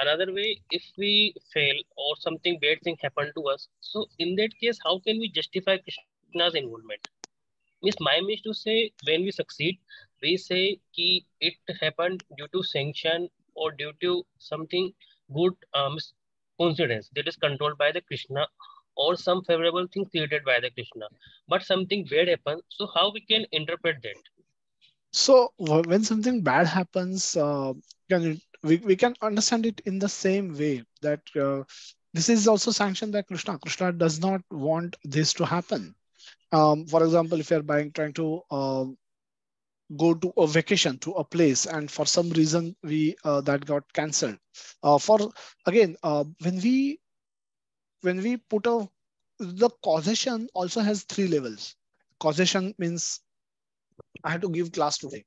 another way, if we fail or something bad thing happen to us, so in that case, how can we justify Krishna's involvement? Means my means to say when we succeed, we say ki it happened due to sanction or due to something good coincidence that is controlled by the Krishna or some favorable thing created by the Krishna. But something bad happens, so how we can interpret that? So when something bad happens, we can understand it in the same way that this is also sanctioned by Krishna. Krishna does not want this to happen. For example, if you're trying to go to a vacation to a place, and for some reason we that got cancelled. For again, when we put a the causation also has three levels. Causation means I had to give class today,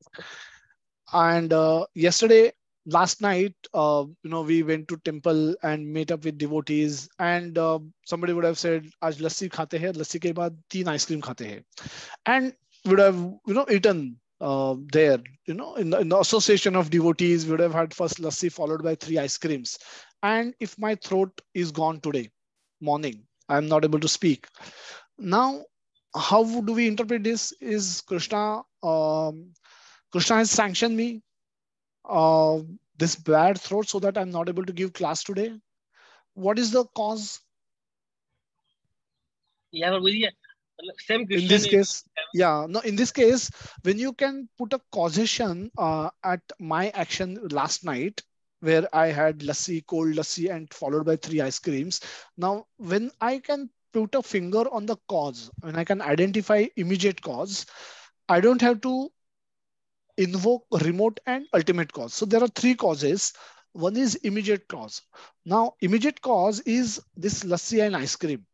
and yesterday, last night, we went to temple and met up with devotees, and somebody would have said, "Aaj lassi khate hai, lassi ke baad teen ice cream khate hai," and would have eaten there. In the association of devotees, we would have had first lassi followed by three ice creams, and if my throat is gone today morning, I'm not able to speak. Now, how do we interpret this? Is Krishna has sanctioned me uh, this bad throat so that I'm not able to give class today? What is the cause Yeah, Prabhuji, yeah. Same in question this is case? Yeah, no, in this case, when you can put a causation at my action last night, where I had lassi, cold lassi, and followed by three ice creams. Now, when I can put a finger on the cause, when I can identify immediate cause, I don't have to invoke remote and ultimate cause. So there are three causes. One is immediate cause. Now, immediate cause is this lassi and ice cream.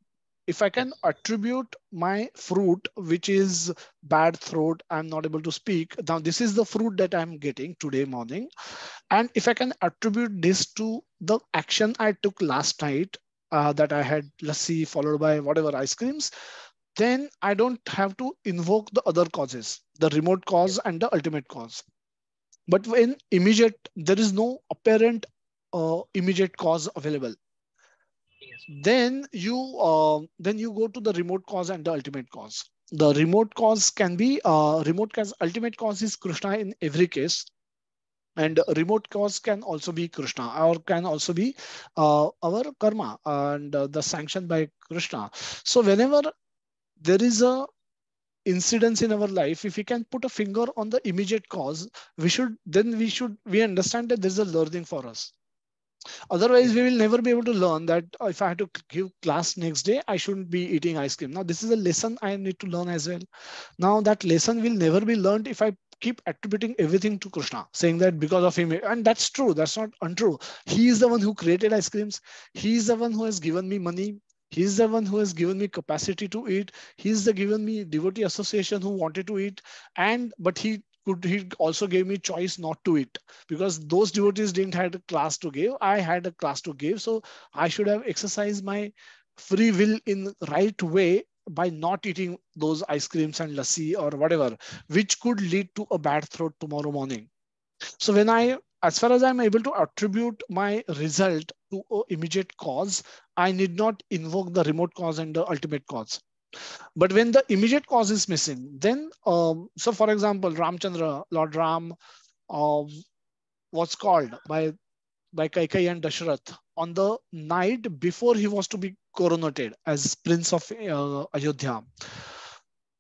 If I can yes, attribute my fruit, which is bad throat, I'm not able to speak. Now, this is the fruit that I'm getting today morning. And if I can attribute this to the action I took last night, that I had lassi followed by whatever ice creams, then I don't have to invoke the other causes, the remote cause yes, and the ultimate cause. But when immediate, there is no apparent immediate cause available. yes, Then you go to the remote cause and the ultimate cause. The remote cause can be remote cause. Ultimate cause is Krishna in every case, and remote cause can also be Krishna, or can also be our karma and the sanction by Krishna. So whenever there is a incidents in our life, if we can put a finger on the immediate cause, we understand that there's a learning for us. Otherwise, yes, we will never be able to learn that if I had to give class next day, I shouldn't be eating ice cream. Now, this is a lesson I need to learn as well. Now, that lesson will never be learned if I keep attributing everything to Krishna, saying that because of him. And that's true. That's not untrue. He is the one who created ice creams. He is the one who has given me money. He's the one who has given me capacity to eat. He's the given me devotee association who wanted to eat. And but he he also gave me choice not to eat, because those devotees didn't had a class to give. I had a class to give, so I should have exercised my free will in right way by not eating those ice creams and lassi or whatever, which could lead to a bad throat tomorrow morning. So when as far as I'm able to attribute my result to a immediate cause, I need not invoke the remote cause and the ultimate cause. But when the immediate cause is missing, then so for example, Ramchandra, Lord Ram, uh, was called by Kaikai and Dashrath on the night before he was to be coronated as Prince of Ayodhya.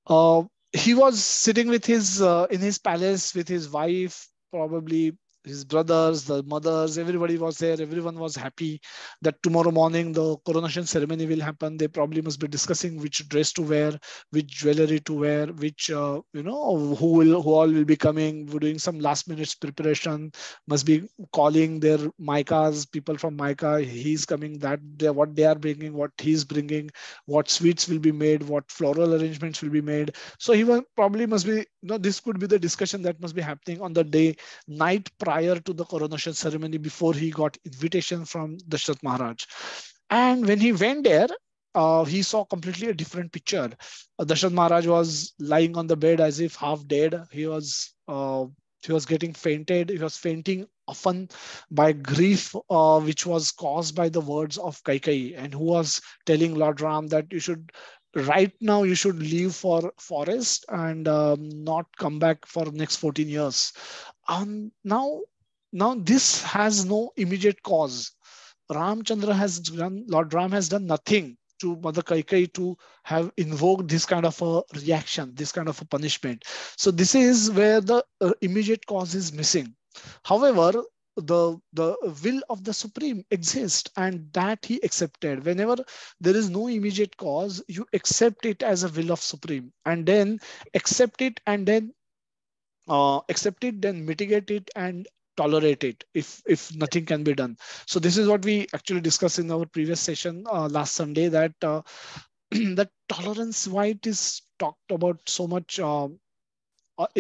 Uh, he was sitting with his in his palace with his wife, probably his brothers, the mothers, everybody was there. Everyone was happy that tomorrow morning the coronation ceremony will happen. They probably must be discussing which dress to wear, which jewelry to wear, which who all will be coming. We're doing some last minute preparation. Must be calling their Micahs, people from Micah. He's coming. What they are bringing, what he's bringing, what sweets will be made, what floral arrangements will be made. So he was probably must be, this could be the discussion that must be happening on the day, night prior to the coronation ceremony, before he got invitation from Dashrath Maharaj. And when he went there, he saw completely a different picture. Dashrath Maharaj was lying on the bed as if half dead. He was getting fainted. He was fainting often by grief, which was caused by the words of Kaikai, and who was telling Lord Ram that you should right now you should leave for forest and not come back for next 14 years. Now this has no immediate cause. Lord Ram has done nothing to Mother Kaikai to have invoked this kind of a reaction, this kind of a punishment. So this is where the immediate cause is missing. However, the will of the Supreme exists, and that he accepted. Whenever there is no immediate cause, you accept it as a will of Supreme, and then accept it, and then accept it, then mitigate it, and tolerate it if nothing can be done. So this is what we actually discussed in our previous session last Sunday, that that tolerance, why it is talked about so much in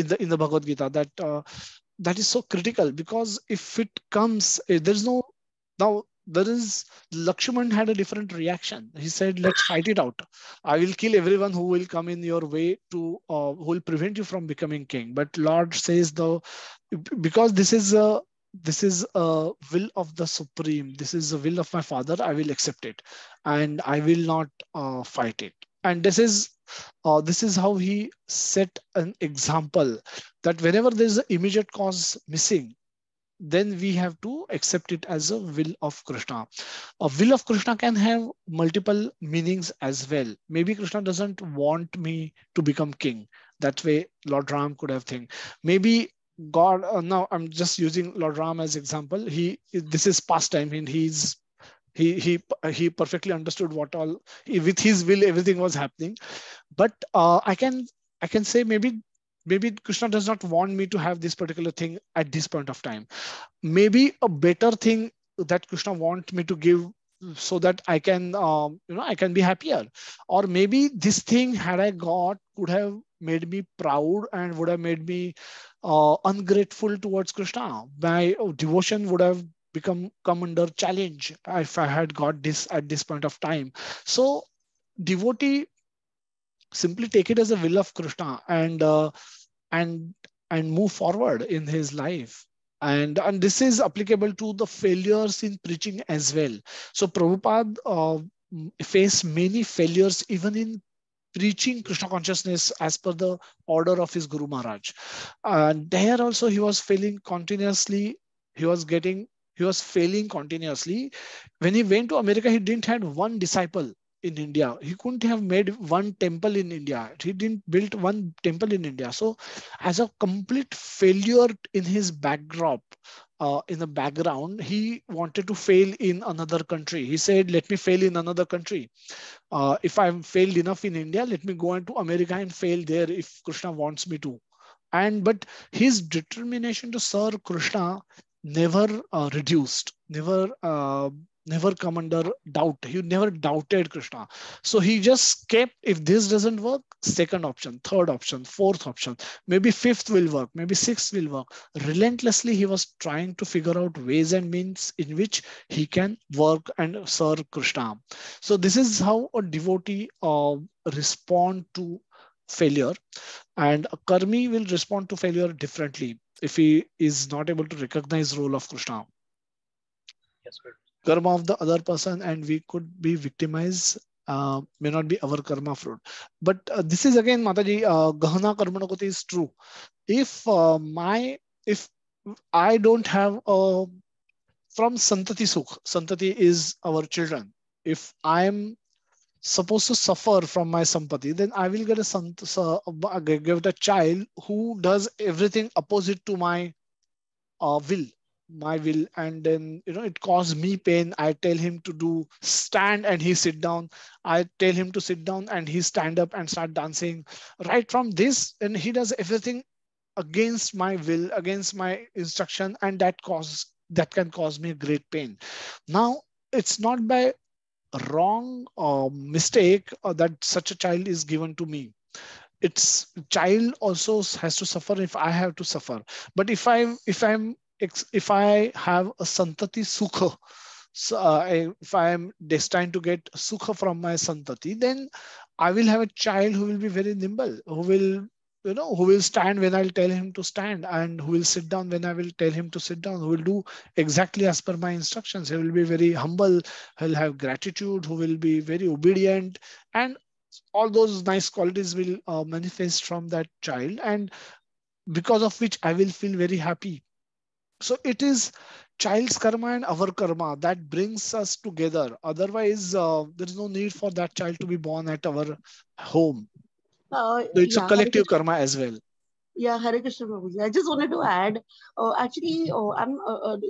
the Bhagavad Gita, that is so critical, because if it comes, there's no, now there is, Lakshman had a different reaction. He said, let's fight it out. I will kill everyone who will come in your way to who will prevent you from becoming king. But Lord says, though, because this is a will of the Supreme, this is a will of my father, I will accept it, and I will not fight it. And this is how he set an example, that whenever there is an immediate cause missing, then we have to accept it as a will of Krishna. A will of Krishna can have multiple meanings as well. Maybe Krishna doesn't want me to become king. That way, Lord Ram could have think. Maybe God. Now I'm just using Lord Ram as example. This is past time, and he perfectly understood what all, with his will everything was happening. But I can say, maybe Krishna does not want me to have this particular thing at this point of time. Maybe a better thing that Krishna wants me to give, so that I can I can be happier. Or maybe this thing, had I got, could have made me proud and would have made me ungrateful towards Krishna. My devotion would have come under challenge if I had got this at this point of time. So devotee simply take it as a will of Krishna, and and move forward in his life. And this is applicable to the failures in preaching as well. So Prabhupada faced many failures even in preaching Krishna consciousness as per the order of his Guru Maharaj. And there also he was failing continuously. He was getting he was failing continuously. When he went to America, he didn't have one disciple in India. He couldn't have made one temple in India. He didn't build one temple in India. So as a complete failure in his backdrop, in the background, he wanted to fail in another country. He said, let me fail in another country. If I'm failed enough in India, let me go into America and fail there if Krishna wants me to. But his determination to serve Krishna never reduced, never never come under doubt. He never doubted Krishna. So he just kept, if this doesn't work, second option, third option, fourth option, maybe fifth will work, maybe sixth will work. Relentlessly, he was trying to figure out ways and means in which he can work and serve Krishna. So this is how a devotee respond to failure, and a karmi will respond to failure differently if he is not able to recognize role of Krishna, Yes, sir. karma of the other person, and we could be victimized. May not be our karma fruit. But this is again, Mataji, gahana karmanakoti is true. If I don't have from santati sukh, santati is our children. If I am supposed to suffer from my sampati, then I will get get a child who does everything opposite to my will, and then it causes me pain. I tell him to do stand and he sit down. I tell him to sit down and he stand up and start dancing. Right from this, and he does everything against my will, against my instruction, and that can cause me great pain. Now, it's not by wrong or mistake that such a child is given to me. It's child also has to suffer if I have to suffer. But if I have a santati sukha, so, if I am destined to get sukha from my santati, then I will have a child who will be very nimble, who will stand when I'll tell him to stand, and who will sit down when I will tell him to sit down, who will do exactly as per my instructions. He will be very humble, he'll have gratitude, who will be very obedient, and all those nice qualities will manifest from that child, and because of which I will feel very happy. So it is child's karma and our karma that brings us together. Otherwise, there is no need for that child to be born at our home. So it's a Yeah, Hare collective Krishna. karma as well. Yeah, Hare Krishna Prabhuji. I just wanted to add, actually,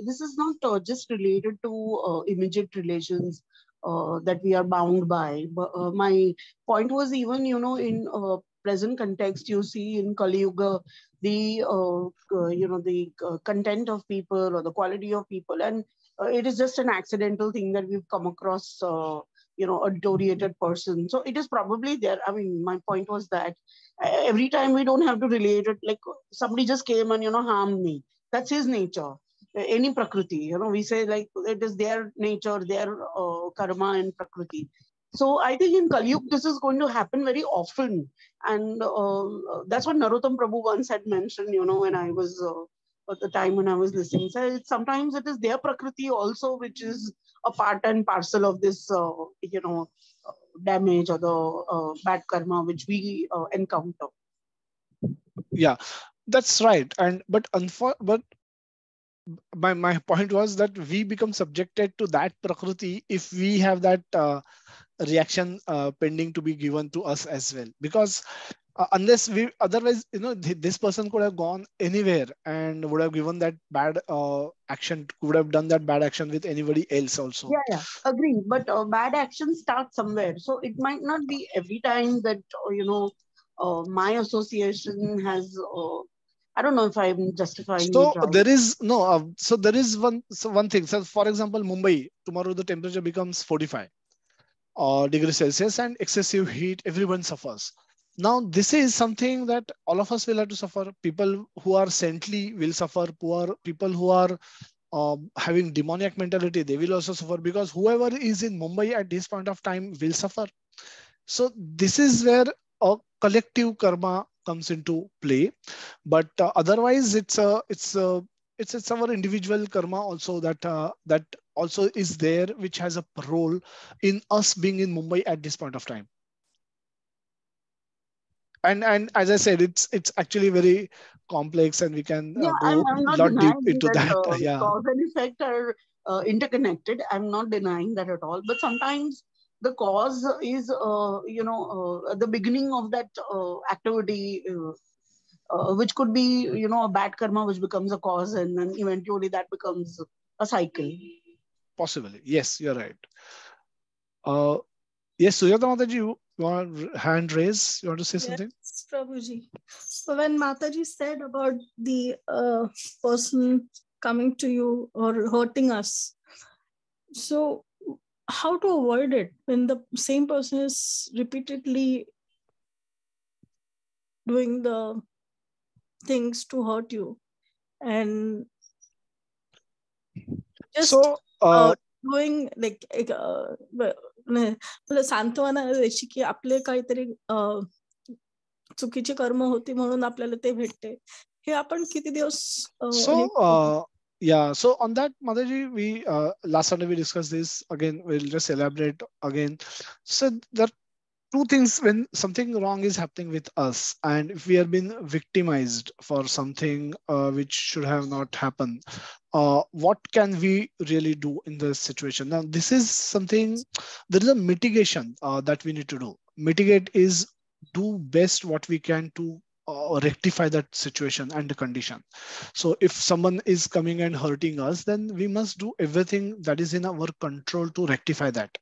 this is not just related to immediate relations that we are bound by. But my point was even, in present context, you see in Kali Yuga, the content of people or the quality of people, and it is just an accidental thing that we've come across. A deteriorated person. So it is probably there. I mean, my point was that every time we don't have to relate it, like somebody just came and harmed me. That's his nature. Any prakriti, we say like it is their nature, their karma and prakriti. So I think in Kali Yuga this is going to happen very often, and that's what Narottam Prabhu once had mentioned. When I was at the time when I was listening, so sometimes it is their prakriti also which is a part and parcel of this, damage or the bad karma which we encounter. Yeah, that's right. And but my point was that we become subjected to that prakriti if we have that reaction pending to be given to us as well, because unless we otherwise, this person could have gone anywhere and would have given that bad action, would have done that bad action with anybody else also. Yeah, agree. But bad action starts somewhere. So it might not be every time that, my association has, I don't know if I'm justifying So it right. there is no so there is one thing. So for example, Mumbai, tomorrow the temperature becomes 45 degrees Celsius and excessive heat, everyone suffers. Now, this is something that all of us will have to suffer. People who are saintly will suffer. Poor people who are having demoniac mentality, they will also suffer, because whoever is in Mumbai at this point of time will suffer. So this is where a collective karma comes into play. But otherwise, it's our individual karma also that also is there, which has a role in us being in Mumbai at this point of time. And as I said, it's actually very complex, and we can Yeah, go I'm a not lot deep denying into that that. Yeah, cause and effect are interconnected. I'm not denying that at all. But sometimes the cause is, the beginning of that activity, which could be, a bad karma, which becomes a cause, and then eventually that becomes a cycle. possibly. Yes, you're right. Uh, yes, Sujata Mataji, you want hand raise? You want to say something? Yes, Prabhuji. So when Mataji said about the person coming to you or hurting us, So how to avoid it when the same person is repeatedly doing the things to hurt you and just So doing like मला सांत्वना द्यायची की आपले काहीतरी चुकीची कर्म होती म्हणून आपल्याला ते भेटते, हे आपण किती दिवस हे So, yeah. So on that, Mataji, we last Sunday we discussed this again. We'll just elaborate again. So there are two things when something wrong is happening with us, and if we have been victimized for something which should have not happened, what can we really do in this situation? Now, this is something. There is a mitigation that we need to do. Mitigate is do best what we can to rectify that situation and the condition. So if someone is coming and hurting us, then we must do everything that is in our control to rectify that.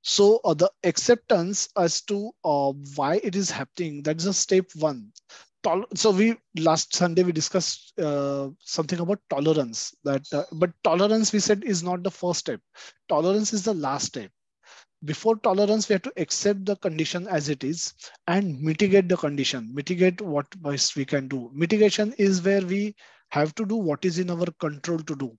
So the acceptance as to why it is happening, that's a step one. So we last Sunday we discussed something about tolerance, that but tolerance we said is not the first step. Tolerance is the last step. Before tolerance, we have to accept the condition as it is and mitigate the condition. Mitigate what best we can do. Mitigation is where we have to do what is in our control to do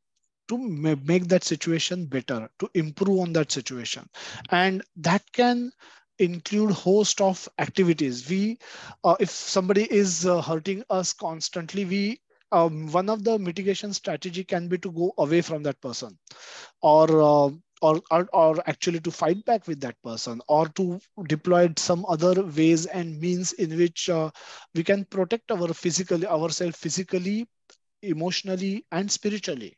to make that situation better, to improve on that situation. And that can include host of activities. We if somebody is hurting us constantly, we one of the mitigation strategy can be to go away from that person, or or actually to fight back with that person, or to deploy some other ways and means in which we can protect ourselves physically, emotionally and spiritually,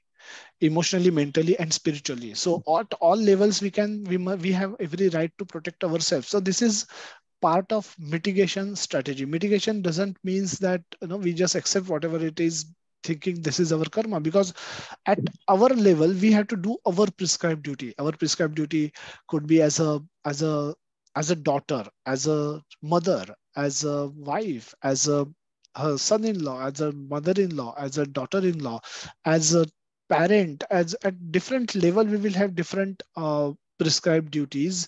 emotionally, mentally and spiritually. So at all levels we have every right to protect ourselves. So this is part of mitigation strategy. Mitigation doesn't means that we just accept whatever it is thinking this is our karma, because at our level we have to do our prescribed duty. Our prescribed duty could be as a daughter, as a mother, as a wife, as a her son-in-law, as a mother-in-law, as a daughter-in-law, as a parent. As at different level we will have different prescribed duties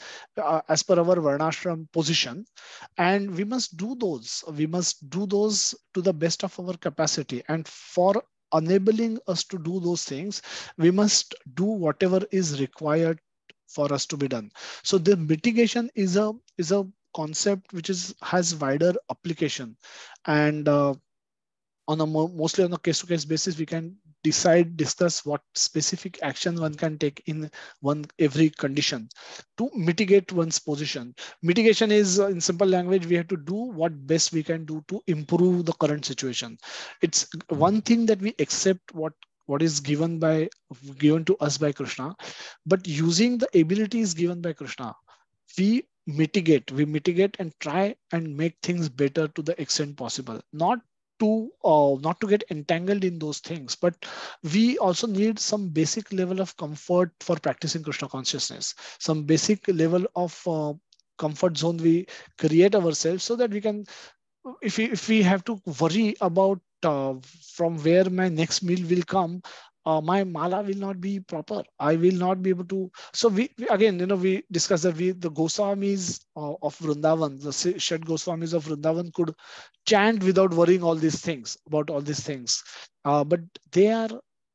as per our varnashram position, and we must do those to the best of our capacity. And for enabling us to do those things, we must do whatever is required for us to be done. So the mitigation is a concept which is has wider application, and on a mostly on a case-to-case basis, we can discuss what specific action one can take in one every condition to mitigate one's position. Mitigation is, in simple language, we have to do what best we can do to improve the current situation. It's one thing that we accept what is given to us by Krishna, but using the abilities given by Krishna, we mitigate and try and make things better to the extent possible. Not to get entangled in those things, but we also need some basic level of comfort for practicing Krishna consciousness, some basic level of comfort zone we create ourselves, so that we can, if we have to worry about from where my next meal will come, my mala will not be proper. I will not be able to. So we again, we discussed that the Goswamis of Vrindavan, the Shed Goswamis of Vrindavan could chant without worrying all these things about all these things. But they are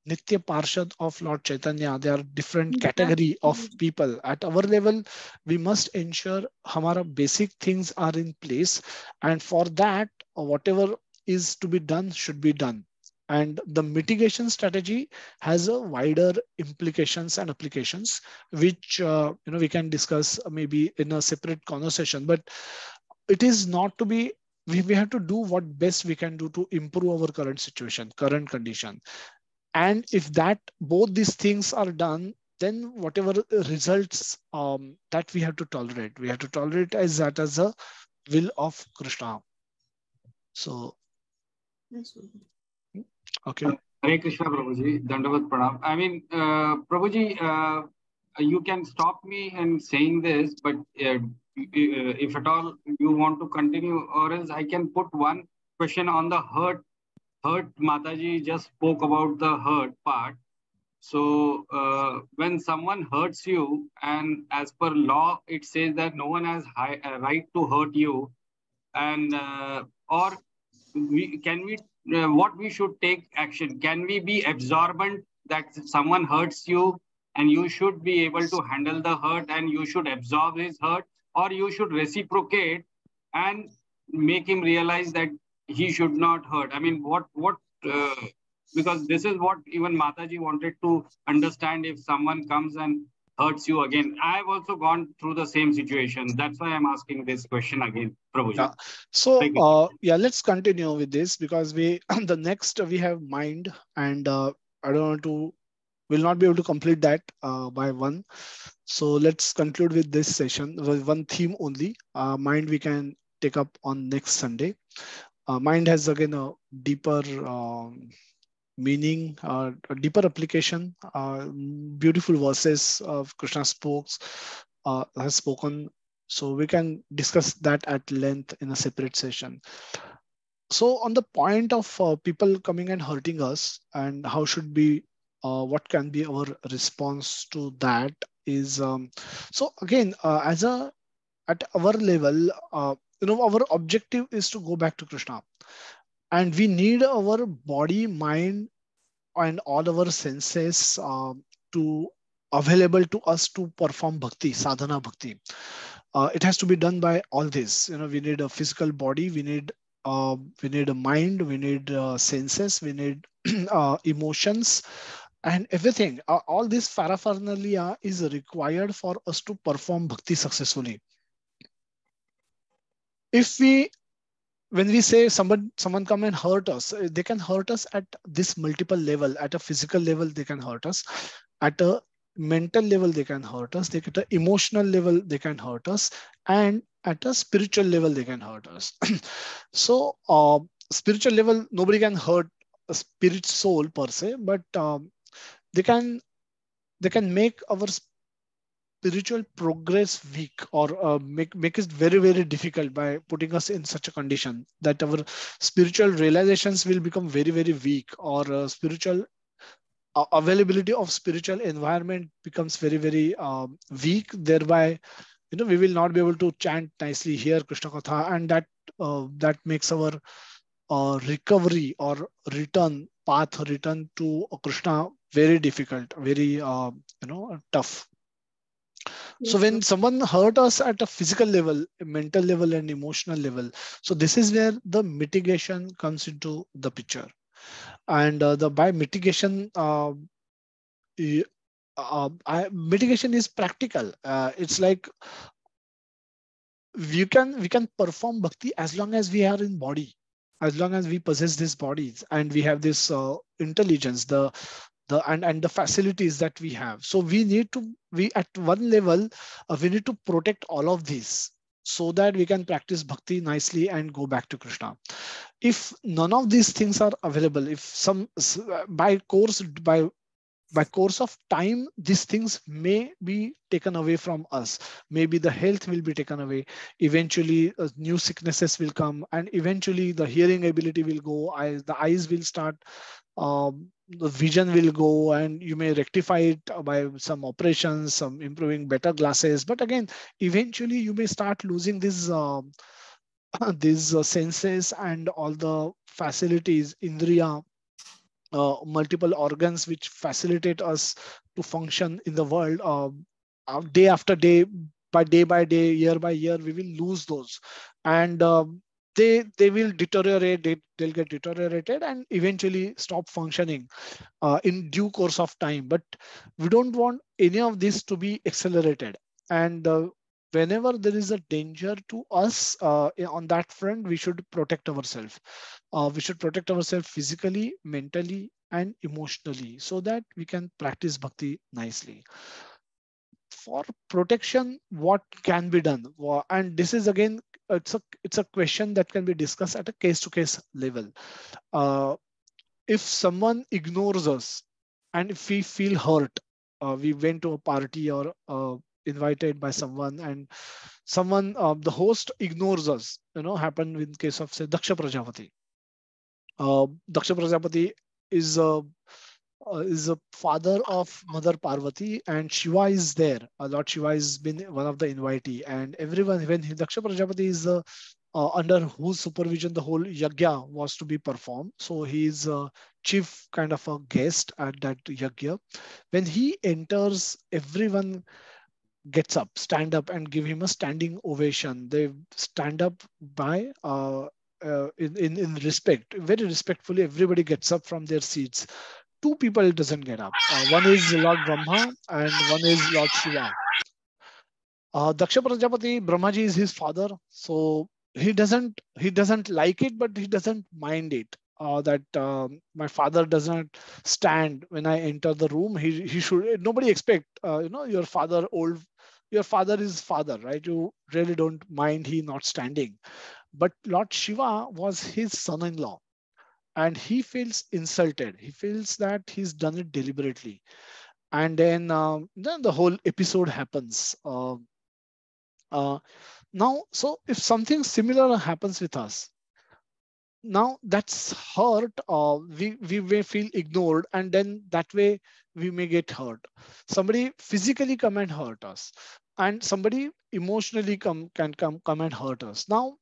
Nitya Parshad of Lord Chaitanya. They are different category of people. At our level, we must ensure hamara basic things are in place, and for that, whatever is to be done should be done. And the mitigation strategy has a wider implications and applications, which we can discuss maybe in a separate conversation. But it is not to be. We have to do what best we can do to improve our current situation, current condition. And if that both these things are done, then whatever results that we have to tolerate as that as a will of Krishna. So okay. Hare Krishna, Prabhuji. Dandavat Pranam. I mean, Prabhuji, you can stop me in saying this, but if at all you want to continue, or else I can put one question on the hurt. Hurt Mataji just spoke about the hurt part. So when someone hurts you, and as per law, it says that no one has right to hurt you, and or we can we what we should take action? Can we be absorbent that someone hurts you and you should be able to handle the hurt and you should absorb his hurt, or you should reciprocate and make him realize that he should not hurt? I mean, what because this is what even Mataji wanted to understand. If someone comes and hurts you again, I've also gone through the same situation. That's why I'm asking this question again, Prabhuji. Yeah. So Thank you. yeah, let's continue with this because we the next we have mind, and I don't want to will not be able to complete that by one. So let's conclude with this session with one theme only. Mind we can take up on next Sunday. Mind has again a deeper meaning, a deeper application. Beautiful verses of Krishna has spoken. So we can discuss that at length in a separate session. So on the point of people coming and hurting us, and how should be, what can be our response to that is, so again, as a at our level, our objective is to go back to Krishna, and we need our body, mind, and all our senses to available to us to perform bhakti, sadhana bhakti. It has to be done by all this. We need a physical body, we need a mind, we need senses, we need emotions, and everything. All this paraphernalia is required for us to perform bhakti successfully. If we When we say someone come and hurt us, they can hurt us at this multiple level. At a physical level they can hurt us, at a mental level they can hurt us, at an emotional level they can hurt us, and at a spiritual level they can hurt us. So spiritual level, nobody can hurt a spirit soul per se, but they can make our spiritual progress weak, or make it very very difficult by putting us in such a condition that our spiritual realizations will become very very weak, or spiritual availability of spiritual environment becomes very very weak. Thereby, we will not be able to chant nicely, hear Krishna Katha, and that makes our recovery or return to Krishna very difficult, very tough. So Yes, when sir. someone hurt us at a physical level, mental level, and emotional level, so this is where the mitigation comes into the picture. And the by mitigation, y- mitigation is practical. It's like we can perform bhakti as long as we are in body, as long as we possess these bodies, and we have this intelligence, the facilities that we have. So we at one level, we need to protect all of these so that we can practice bhakti nicely and go back to Krishna. If none of these things are available, if by course of time these things may be taken away from us, maybe the health will be taken away, eventually new sicknesses will come, and eventually the hearing ability will go, the eyes will start, the vision will go, and you may rectify it by some operations, some improving better glasses, but again eventually you may start losing these senses and all the facilities, indriya, multiple organs which facilitate us to function in the world. Day after day, by day, year by year, we will lose those, and they will deteriorate. They'll get deteriorated and eventually stop functioning in due course of time. But we don't want any of this to be accelerated. And whenever there is a danger to us on that front, we should protect ourselves. We should protect ourselves physically, mentally, and emotionally so that we can practice bhakti nicely. For protection, what can be done? And this is again, it's a question that can be discussed at a case to case level. Uh, if someone ignores us and if we feel hurt, we went to a party or invited by someone, and someone, the host ignores us, happened in case of say Daksha Prajapati. Daksha Prajapati is is a father of Mother Parvati, and Shiva is there. Lord Shiva has been one of the invitee, and everyone, when Daksha Prajapati is under whose supervision the whole yagya was to be performed. So he is a chief kind of a guest at that yagya. When he enters, everyone gets up, stand up, and give him a standing ovation. They stand up by in respect, very respectfully. Everybody gets up from their seats. Two people doesn't get up. One is Lord Brahma and one is Lord Shiva. Daksha Prajapati, Brahmaji is his father, so he doesn't like it, but he doesn't mind it. That my father doesn't stand when I enter the room. He should. Nobody expect your father old. Your father is father, right? You really don't mind he not standing. But Lord Shiva was his son-in-law, and he feels insulted. He feels that he's done it deliberately, and then the whole episode happens. Uh, Now, so if something similar happens with us, now that's hurt. We may feel ignored, and then that way we may get hurt. Somebody physically come and hurt us, and somebody emotionally come and hurt us. Now,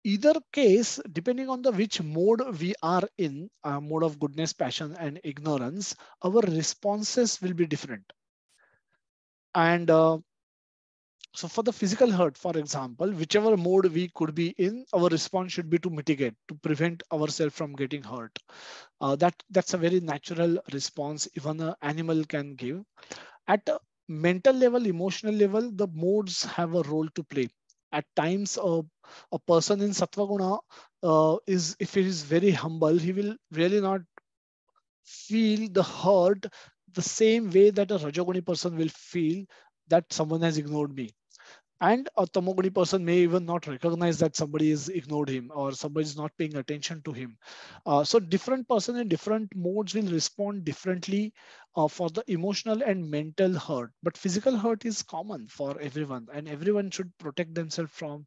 either case, depending on the which mode we are in, mode of goodness, passion, and ignorance, our responses will be different. And so for the physical hurt, for example, whichever mode we could be in, our response should be to mitigate, to prevent ourselves from getting hurt. That's a very natural response even an animal can give. At a mental level, emotional level, the modes have a role to play. At times, a person in sattva guna is, if he is very humble, he will really not feel the hurt the same way that a rajoguni person will feel that someone has ignored me. And a tamoguni person may even not recognize that somebody has ignored him or somebody is not paying attention to him. So different person in different modes will respond differently for the emotional and mental hurt. But physical hurt is common for everyone, and everyone should protect themselves from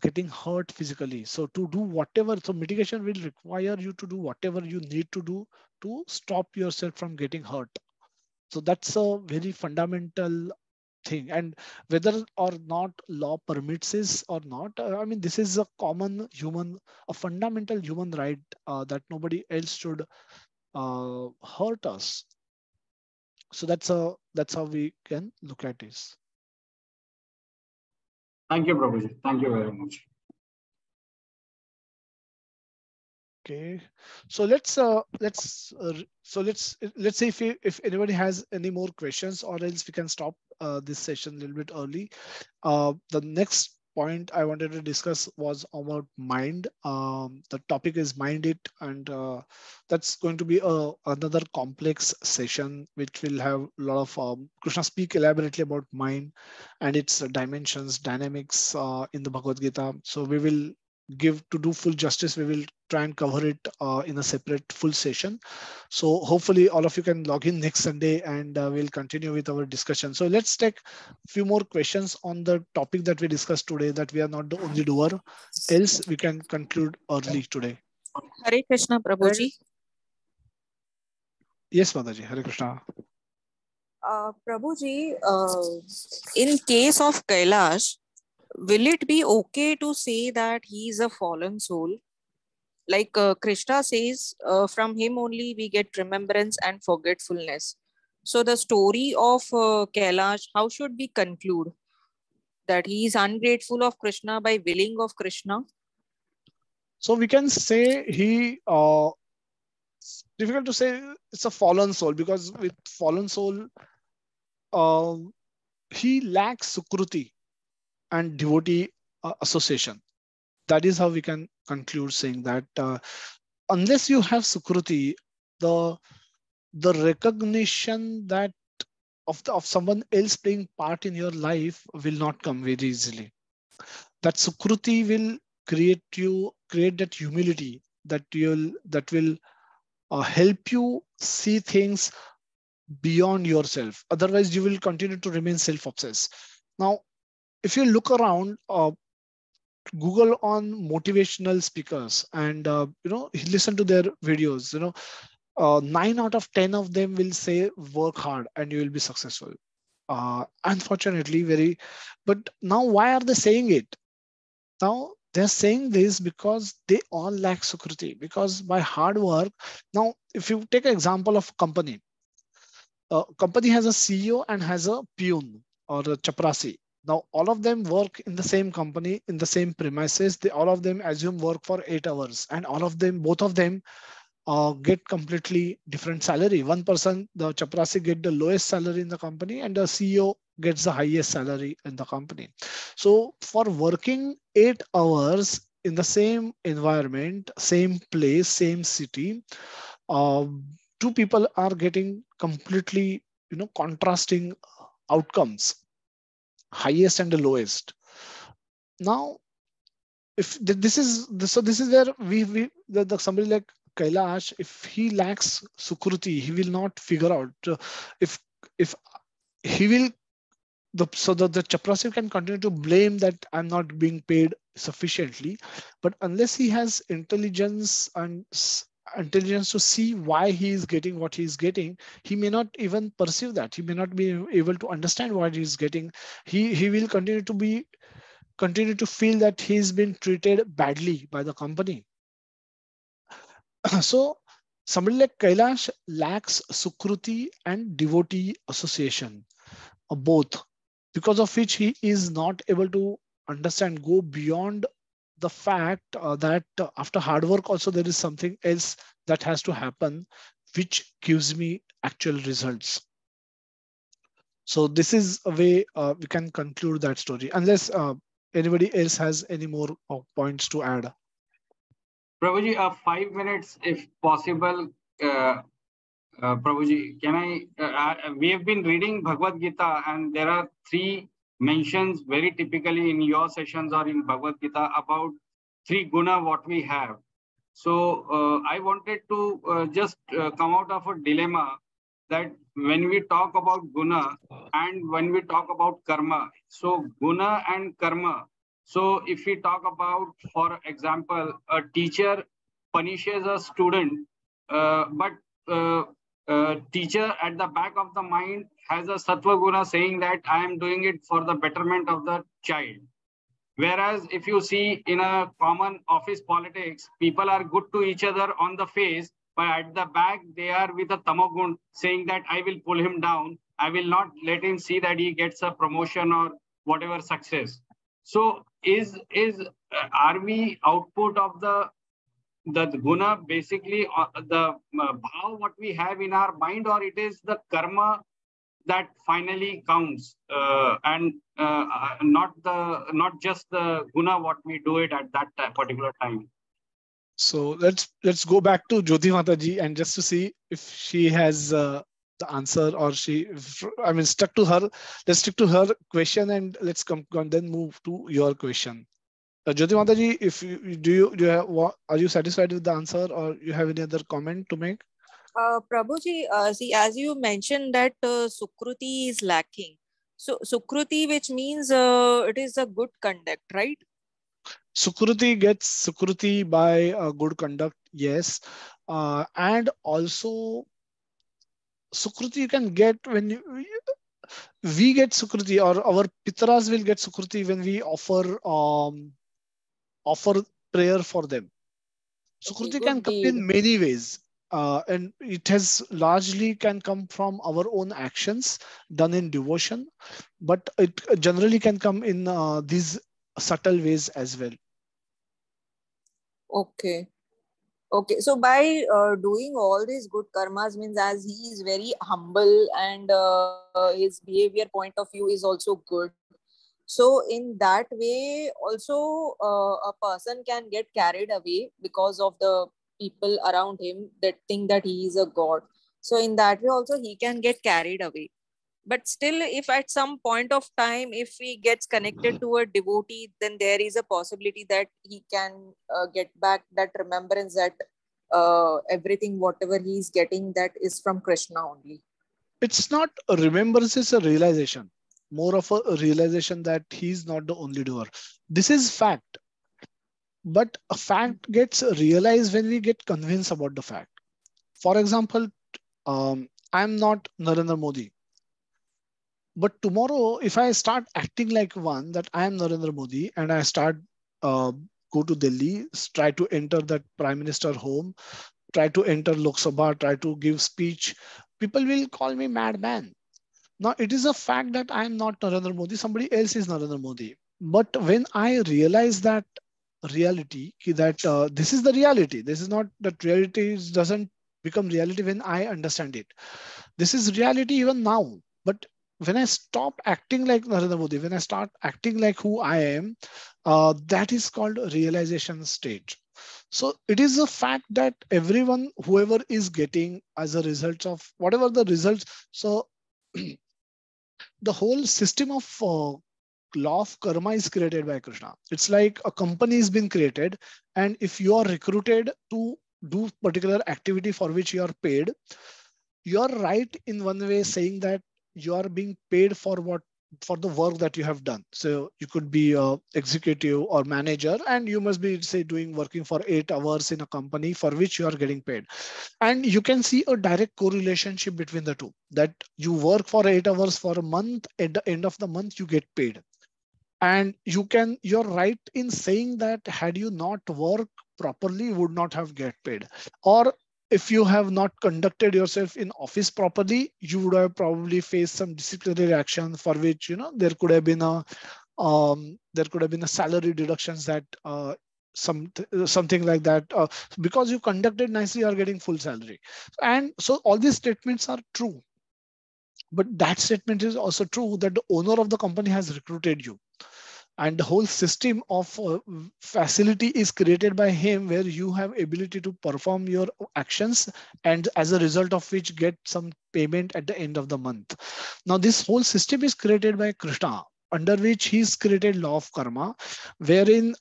getting hurt physically. So to do whatever, so mitigation will require you to do whatever you need to do to stop yourself from getting hurt. So that's a very fundamental thing. And whether or not law permits this or not, I mean, this is a common human, a fundamental human right that nobody else should hurt us. So that's how we can look at this. Thank you, Prabhuji. Thank you very much. Okay, so let's see if anybody has any more questions, or else we can stop this session a little bit early. The next point I wanted to discuss was about mind. The topic is mind it, and that's going to be another complex session which will have a lot of Krishna speak elaborately about mind and its dimensions, dynamics in the Bhagavad Gita. So we will give, to do full justice, we will try and cover it in a separate full session. So hopefully all of you can log in next Sunday, and we'll continue with our discussion. So let's take a few more questions on the topic that we discussed today, that we are not the only doer, else we can conclude early today. Hare Krishna, Prabhuji. Yes, Mataji. Hare Krishna. Prabhuji, in case of Kailash, will it be okay to say that he is a fallen soul? Like Krishna says, from him only we get remembrance and forgetfulness. So the story of Kailash, how should we conclude? That he is ungrateful of Krishna by willing of Krishna? So we can say difficult to say it's a fallen soul, because with fallen soul, he lacks sukruti and devotee association. That is how we can conclude, saying that unless you have sukruti, the recognition that of someone else playing part in your life will not come very easily. That sukruti will create that humility that will help you see things beyond yourself. Otherwise, you will continue to remain self-obsessed. Now, if you look around, Google on motivational speakers and listen to their videos. 9 out of 10 of them will say work hard and you will be successful. Unfortunately, very. But now, why are they saying it? Now they're saying this because they all lack Sukruti. Because by hard work, now if you take an example of company, a company has a CEO and has a peon or a chaprasi. Now all of them work in the same company in the same premises. They all of them assume work for 8 hours, and all of them, both of them, get completely different salary. One person, the chaprasi, get the lowest salary in the company, and the CEO gets the highest salary in the company. So for working 8 hours in the same environment, same place, same city, uh, two people are getting completely, contrasting outcomes, highest and the lowest. Now, if this is where the somebody like Kailash, if he lacks Sukruti, he will not figure out if if he will the chaprasi can continue to blame that I'm not being paid sufficiently, but unless he has intelligence and intelligence to see why he is getting what he is getting, he may not even perceive that. He may not be able to understand what he is getting. He will continue to feel that he's been treated badly by the company. So somebody like Kailash lacks Sukruti and devotee association, both, because of which he is not able to understand, go beyond the fact that after hard work also there is something else that has to happen, which gives me actual results. So this is a way we can conclude that story, unless anybody else has any more points to add. Prabhuji, 5 minutes if possible. Prabhuji, can we have been reading Bhagavad Gita, and there are 3 mentions very typically in your sessions or in Bhagavad Gita about 3 guna what we have. So I wanted to just come out of a dilemma that when we talk about guna and when we talk about karma, so guna and karma. So if we talk about, for example, a teacher punishes a student, but teacher at the back of the mind has a sattva guna saying that I am doing it for the betterment of the child. Whereas if you see in a common office politics, people are good to each other on the face, but at the back they are with a tamagun saying that I will pull him down. I will not let him see that he gets a promotion or whatever success. So are we output of the guna basically the bhav what we have in our mind, or it is the karma that finally counts and not just the guna what we do it at that particular time? So let's go back to Jyoti Mataji and just to see if she has the answer, or stuck to her. Let's stick to her question and let's come and then move to your question. Jyoti Mataji, if do you have, are you satisfied with the answer, or you have any other comment to make? Prabhuji, see, as you mentioned that Sukruti is lacking. So Sukruti, which means it is a good conduct, right? Sukruti gets Sukruti by good conduct, yes. And also Sukruti you can get when we get Sukruti, or our Pitras will get Sukruti when we offer prayer for them. Sukruti can come in many ways. And it has largely can come from our own actions done in devotion, but it generally can come in these subtle ways as well. Okay. Okay, so by doing all these good karmas means as he is very humble and his behavior point of view is also good. So in that way also a person can get carried away because of the people around him that think that he is a god. So in that way also he can get carried away. But still, if at some point of time, if he gets connected to a devotee, then there is a possibility that he can get back that remembrance that everything, whatever he is getting, that is from Krishna only. It's not a remembrance, it's a realization. More of a realization that he's not the only doer. This is fact. But a fact gets realized when we get convinced about the fact. For example, I'm not Narendra Modi, but tomorrow if I start acting like one, that I am Narendra Modi, and I start uh, go to Delhi, try to enter that prime minister home, try to enter Lok Sabha, try to give speech, people will call me madman. Now it is a fact that I am not Narendra Modi, somebody else is Narendra Modi. But when I realize that reality, that this is the reality, this is not that reality doesn't become reality when I understand it. This is reality even now. But when I stop acting like Narendra Modi, when I start acting like who I am, that is called realization state. So it is a fact that everyone, whoever is getting as a result of whatever the results, so the whole system of law of karma is created by Krishna. It's like a company has been created, and if you are recruited to do particular activity for which you are paid, you are right in one way saying that you are being paid for what, for the work that you have done. So you could be a executive or manager, and you must be, say, doing working for 8 hours in a company for which you are getting paid. And you can see a direct correlation between the two, that you work for 8 hours for a month, at the end of the month you get paid. And you're right in saying that had you not worked properly, you would not have get paid. Or if you have not conducted yourself in office properly, you would have probably faced some disciplinary action for which, there could have been a salary deductions, that something like that. Because you conducted nicely, you are getting full salary. And so all these statements are true. But that statement is also true that the owner of the company has recruited you, and the whole system of facility is created by him, where you have ability to perform your actions, and as a result of which get some payment at the end of the month. Now this whole system is created by Krishna, under which he's created law of karma, wherein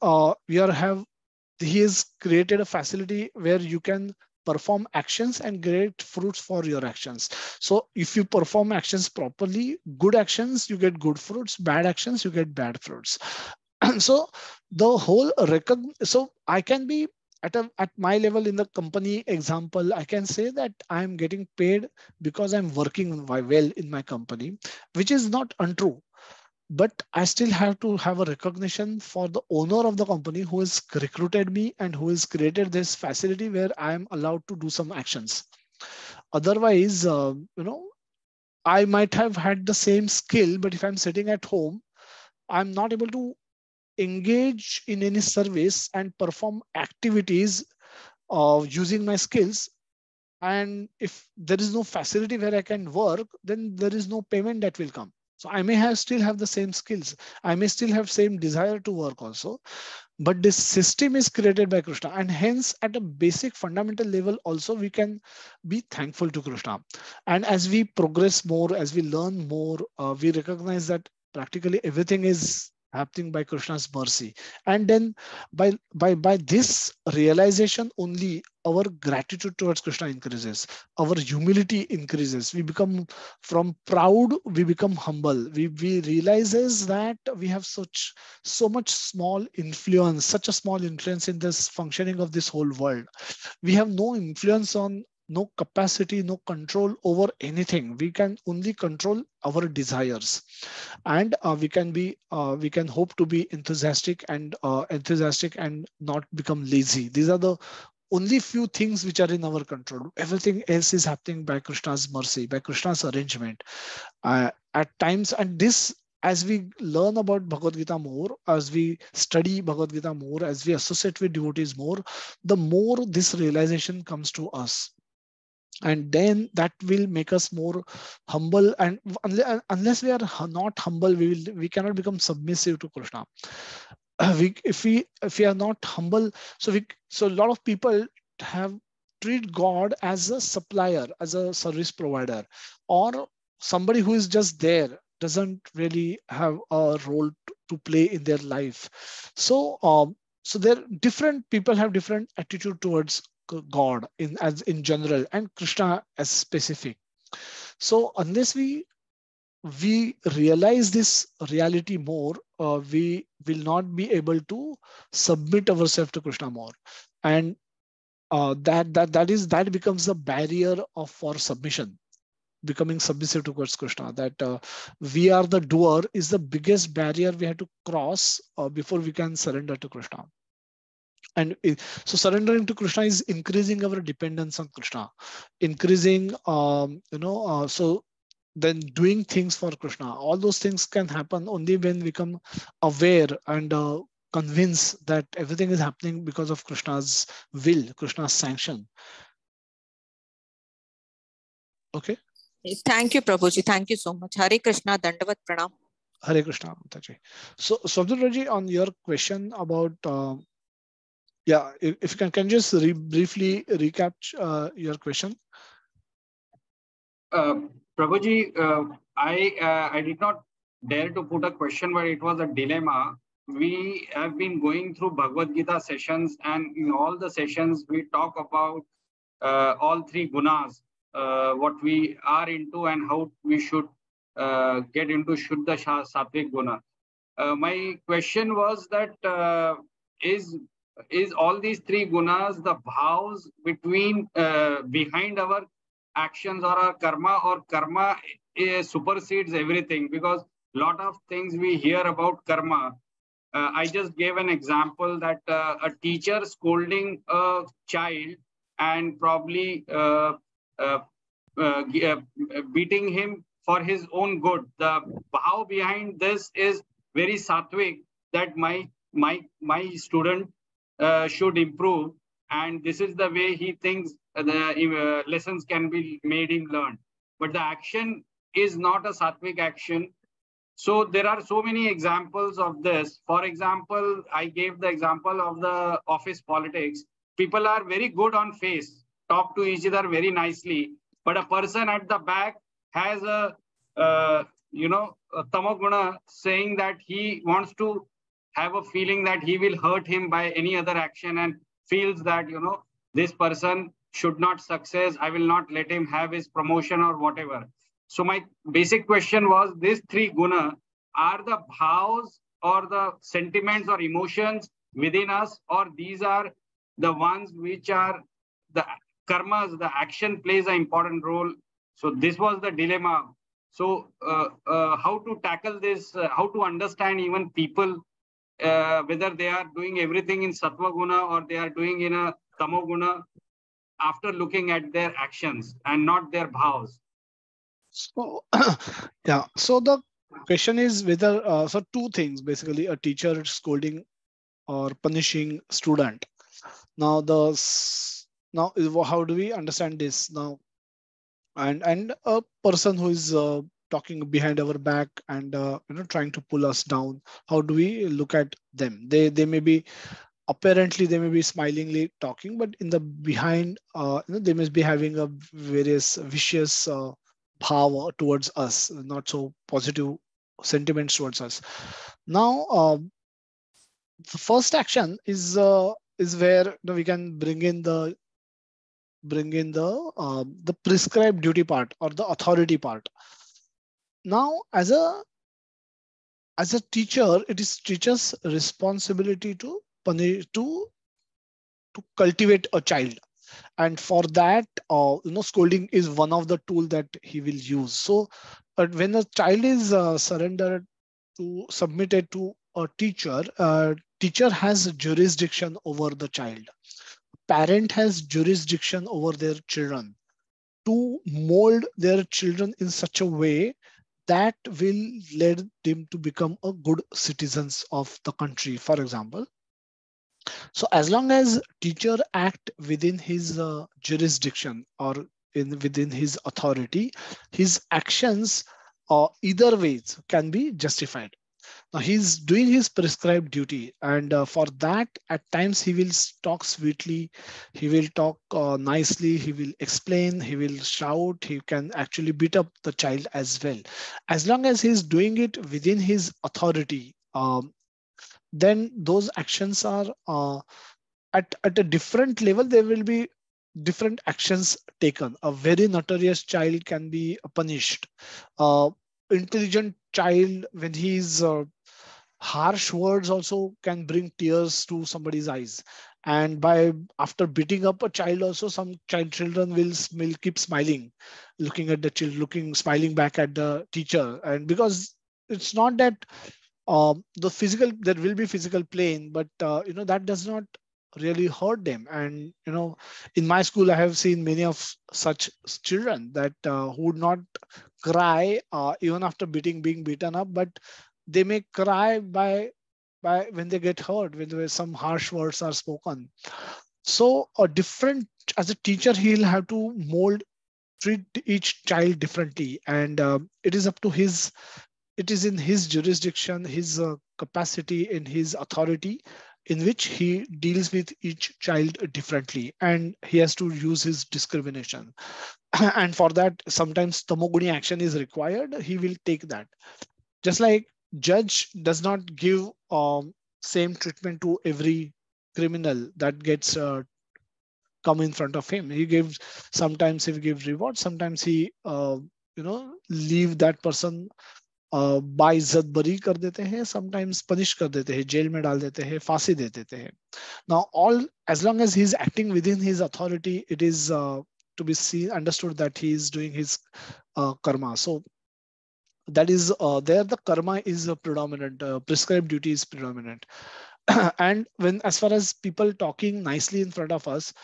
he has created a facility where you can perform actions and get fruits for your actions. So if you perform actions properly, good actions, you get good fruits, bad actions, you get bad fruits. So the whole so I can be at my level in the company example, I can say that I'm getting paid because I'm working well in my company, which is not untrue. But I still have to have a recognition for the owner of the company who has recruited me and who has created this facility where I am allowed to do some actions. Otherwise, I might have had the same skill, but if I'm sitting at home, I'm not able to engage in any service and perform activities using my skills. And if there is no facility where I can work, then there is no payment that will come. So I may still have the same skills. I may still have same desire to work also, but this system is created by Krishna, and hence at a basic fundamental level also we can be thankful to Krishna. And as we progress more, as we learn more, we recognize that practically everything is happening by Krishna's mercy. And then by this realization only, our gratitude towards Krishna increases, our humility increases, we become from proud, we become humble. We realizes that we have so much small influence, such a small influence in this functioning of this whole world. We have no influence on, no capacity, no control over anything. We can only control our desires. And we can hope to be enthusiastic and not become lazy. These are the only few things which are in our control. Everything else is happening by Krishna's mercy, by Krishna's arrangement. At times, and this, as we learn about Bhagavad Gita more, as we study Bhagavad Gita more, as we associate with devotees more, the more this realization comes to us. And then that will make us more humble. And unless we are not humble, we cannot become submissive to Krishna. If we are not humble, so a lot of people have treat God as a supplier, as a service provider, or somebody who is just there, doesn't really have a role to play in their life. So there, different people have different attitude towards God in general, and Krishna as specific. So unless we realize this reality more, we will not be able to submit ourselves to Krishna more. And that becomes the barrier of for submission, becoming submissive towards Krishna. That we are the doer is the biggest barrier we have to cross before we can surrender to Krishna. And so surrendering to Krishna is increasing our dependence on Krishna, increasing so then doing things for Krishna. All those things can happen only when we become aware and convinced that everything is happening because of Krishna's will, Krishna's sanction. Okay. Thank you, Prabhuji. Thank you so much. Hare Krishna, Dandavat Pranam. Hare Krishna, Mataji. So, Swabdul on your question about, if you can just briefly recap your question. Prabhuji, I did not dare to put a question, but it was a dilemma. We have been going through Bhagavad Gita sessions, and in all the sessions we talk about all three gunas, what we are into and how we should get into Shuddha Sattvic guna. My question was that is all these three gunas the bhavs between behind our actions or our karma, or karma supersedes everything? Because lot of things we hear about karma. I just gave an example that a teacher scolding a child and probably beating him for his own good. The bhav behind this is very sattvic, that my student should improve, and this is the way he thinks the lessons can be made him learn. But the action is not a sattvic action. So there are so many examples of this. For example, I gave the example of the office politics. People are very good on face, talk to each other very nicely, but a person at the back has a tamoguna, saying that he wants to have a feeling that he will hurt him by any other action, and feels that this person should not success, I will not let him have his promotion or whatever. So my basic question was, these three guna are the bhavs or the sentiments or emotions within us, or these are the ones which are the karmas, the action plays an important role. So this was the dilemma. So how to tackle this, how to understand even people, whether they are doing everything in sattva guna or they are doing in a tamo guna, after looking at their actions and not their bhavs. So, so the question is whether, so two things, basically a teacher scolding or punishing student. Now how do we understand this now? And a person who is talking behind our back and trying to pull us down, how do we look at them? They may be, apparently they may be smilingly talking, but in the behind they must be having a various vicious power towards us, not so positive sentiments towards us. Now the first action is where we can bring in the prescribed duty part or the authority part. Now as a teacher, it is teacher's responsibility to punish, to cultivate a child, and for that scolding is one of the tool that he will use. So when a child is submitted to a teacher, teacher has jurisdiction over the child, parent has jurisdiction over their children to mold their children in such a way that will lead them to become a good citizens of the country, for example. So as long as teacher act within his jurisdiction or within his authority, his actions either ways can be justified. Now he's doing his prescribed duty, and for that, at times he will talk sweetly, he will talk nicely, he will explain, he will shout, he can actually beat up the child as well. As long as he's doing it within his authority, then those actions are at a different level. There will be different actions taken. A very notorious child can be punished. Intelligent child, when he's harsh words also can bring tears to somebody's eyes. And by after beating up a child also, some children will keep smiling, looking at the child, looking smiling back at the teacher. And because it's not that the physical, there will be physical pain, but that does not really hurt them. And in my school I have seen many of such children that who would not cry even after being beaten up, but they may cry by when they get hurt, when some harsh words are spoken. So a different, as a teacher, he'll have to mold, treat each child differently. And it is up to his, it is in his jurisdiction, his capacity, in his authority, in which he deals with each child differently, and he has to use his discrimination. And for that, sometimes tamoguni action is required, he will take that. Just like judge does not give same treatment to every criminal that gets come in front of him. He gives, sometimes he gives reward, sometimes he leave that person बाइज्जत बरी कर देते हैं, sometimes punish कर देते हैं, jail में डाल देते हैं, फांसी दे देते हैं. Now all, as long as he is acting within his authority, it is to be seen, understood that he is doing his karma. So that is there the karma is predominant, prescribed duty is predominant. And when, as far as people talking nicely in front of us,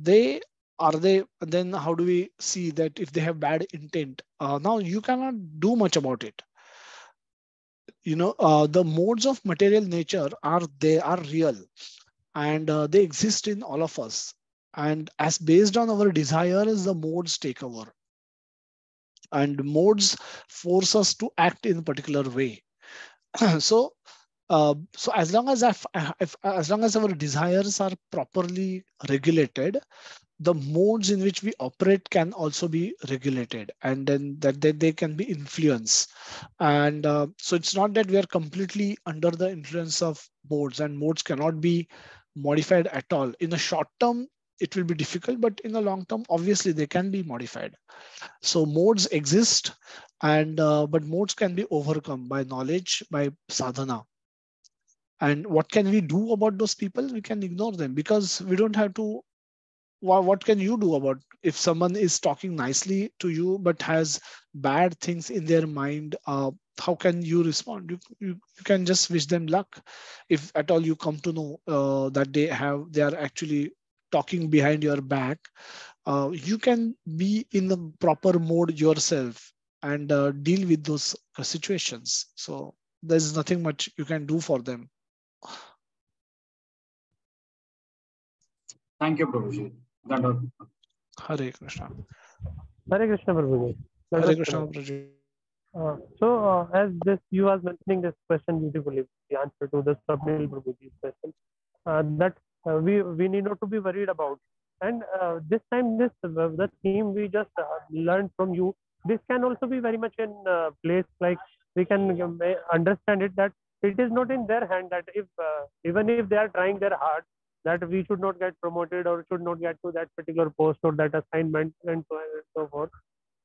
they are they then how do we see that if they have bad intent? Now you cannot do much about it. The modes of material nature are, they are real, and they exist in all of us. And as based on our desires, the modes take over, and modes force us to act in a particular way. so so as long as as long as our desires are properly regulated, the modes in which we operate can also be regulated, and then that they can be influenced. And so it's not that we are completely under the influence of modes, and modes cannot be modified at all. In the short term it will be difficult, but in the long term obviously they can be modified. So modes exist, and but modes can be overcome by knowledge, by sadhana. And what can we do about those people? We can ignore them, because we don't have to. What can you do about, if someone is talking nicely to you but has bad things in their mind? How can you respond? You can just wish them luck. If at all you come to know that they are actually talking behind your back, you can be in the proper mode yourself, and deal with those situations. So there's nothing much you can do for them. Thank you, Prabhuji. Hare Krishna. Hare Krishna, Prabhuji. Hare Krishna, Prabhuji. As this, you was mentioning this question beautifully, the answer to the Swapnil Prabhuji's question, that we need not to be worried about. And this time, the theme we just learned from you, this can also be very much in place. Like we can understand it that it is not in their hand, that if even if they are trying their hard, that we should not get promoted or should not get to that particular post or that assignment and so on and so forth.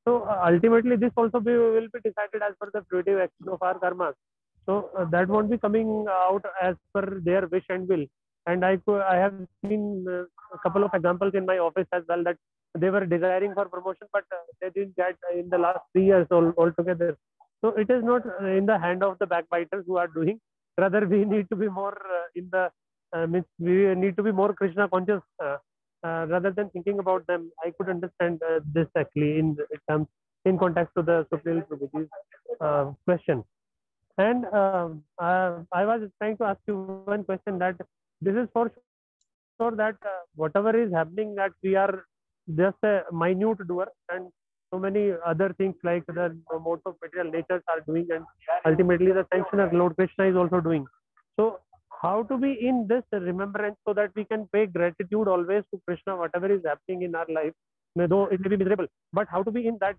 So ultimately, this also will be decided as per the fruitive action of our karmas. So that won't be coming out as per their wish and will. And I have seen a couple of examples in my office as well, that they were desiring for promotion, but they didn't get in the last 3 years altogether. So it is not in the hand of the backbiters who are doing. Rather, we need to be more in the means we need to be more Krishna conscious. Rather than thinking about them. I could understand this actually in terms, in context to the Supreme Prabhuji's question. And I was trying to ask you one question, that this is for sure that whatever is happening, that we are just a minute doer, and so many other things like the modes of material natures are doing, and ultimately the sanctioner Lord Krishna is also doing. So how to be in this remembrance so that we can pay gratitude always to Krishna, whatever is happening in our life, though it may be miserable, but how to be in that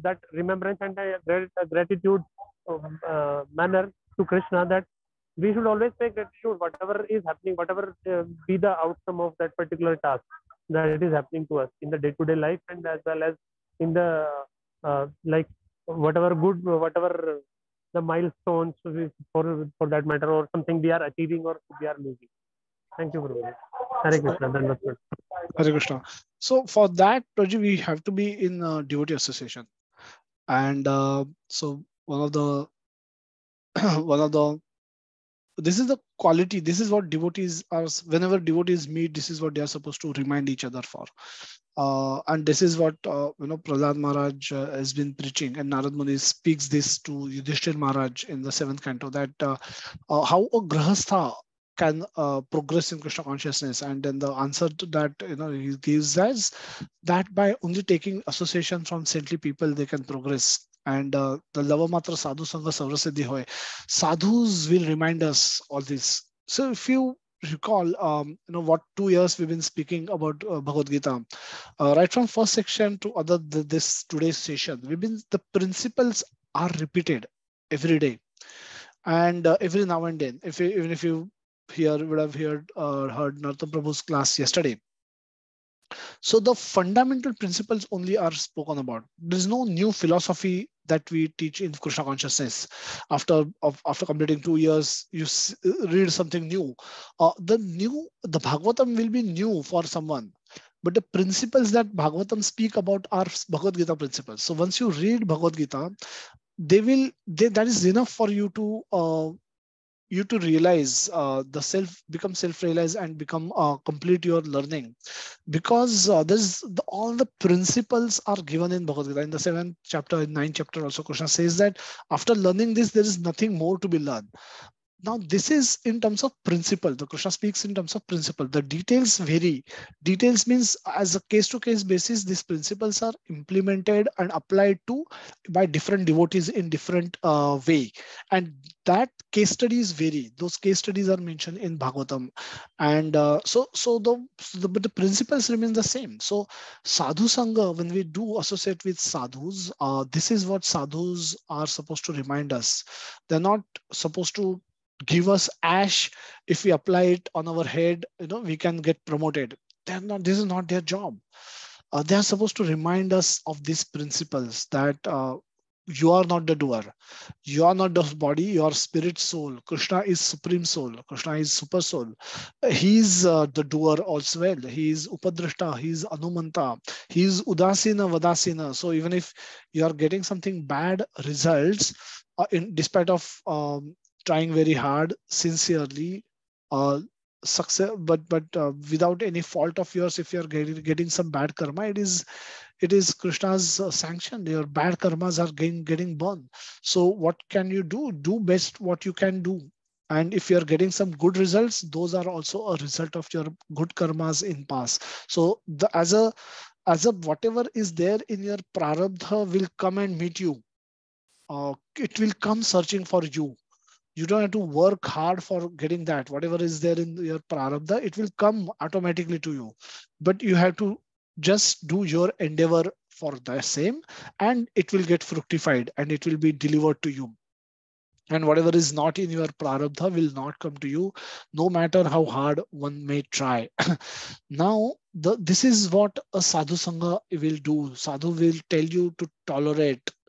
that remembrance and gratitude manner to Krishna, that we should always pay gratitude whatever is happening, whatever be the outcome of that particular task that it is happening to us in the day-to-day life, and as well as in the like whatever good, whatever the milestones for that matter, or something we are achieving or we are losing. Thank you, Prabhuji. Hare So, Krishna. Dandavat. Hare Krishna. So for that, Praji, we have to be in a devotee association, and so one of the one of the this is the quality, this is what devotees are, whenever devotees meet, this is what they are supposed to remind each other for. And this is what Prahlad Maharaj has been preaching, and Narad Muni speaks this to Yudhishthir Maharaj in the seventh canto, that how a grahastha can progress in Krishna consciousness. And then the answer to that, he gives as that by only taking association from saintly people, they can progress. And the lava matra sadhu sangha savrasiddhi hoy. Sadhus will remind us all this. So if you recall, what 2 years we've been speaking about Bhagavad Gita, right from first section to this today's session, the principles are repeated every day, and every now and then. Even if you would have heard Narottam Prabhu's class yesterday. So the fundamental principles only are spoken about. There is no new philosophy that we teach in Krishna consciousness. After completing 2 years, you read something new. The Bhagavatam will be new for someone, but the principles that Bhagavatam speak about are Bhagavad Gita principles. So once you read Bhagavad Gita, that is enough for you to realize become self-realized and become complete your learning, because all the principles are given in Bhagavad Gita. In the seventh chapter, in ninth chapter, also Krishna says that after learning this, there is nothing more to be learned. Now, this is in terms of principle. The Krishna speaks in terms of principle. The details vary. Details means as a case-to-case basis, these principles are implemented and applied to by different devotees in different way. And that case studies vary. Those case studies are mentioned in Bhagavatam. And but the principles remain the same. So sadhu sangha, when we do associate with sadhus, this is what sadhus are supposed to remind us. They're not supposed to give us ash. If we apply it on our head, we can get promoted. This is not their job. They are supposed to remind us of these principles, that you are not the doer, you are not the body, you are spirit soul. Krishna is supreme soul, Krishna is super soul. He is the doer also well. He is upadrashta, he is anumanta, he is udasina vadasina. So even if you are getting something bad results, despite of trying very hard, sincerely, uh, success, but without any fault of yours, if you are getting some bad karma, it is Krishna's sanction. Your bad karmas are getting burned. So what can you do? Do best what you can do. And if you're getting some good results, those are also a result of your good karmas in past. So as a whatever is there in your prarabdha will come and meet you. It will come searching for you. You don't have to work hard for getting that. Whatever is there in your prarabdha, it will come automatically to you. But you have to just do your endeavor for the same, and it will get fructified and it will be delivered to you. And whatever is not in your prarabdha will not come to you, no matter how hard one may try. Now, this is what a sadhu sangha will do. Sadhu will tell you to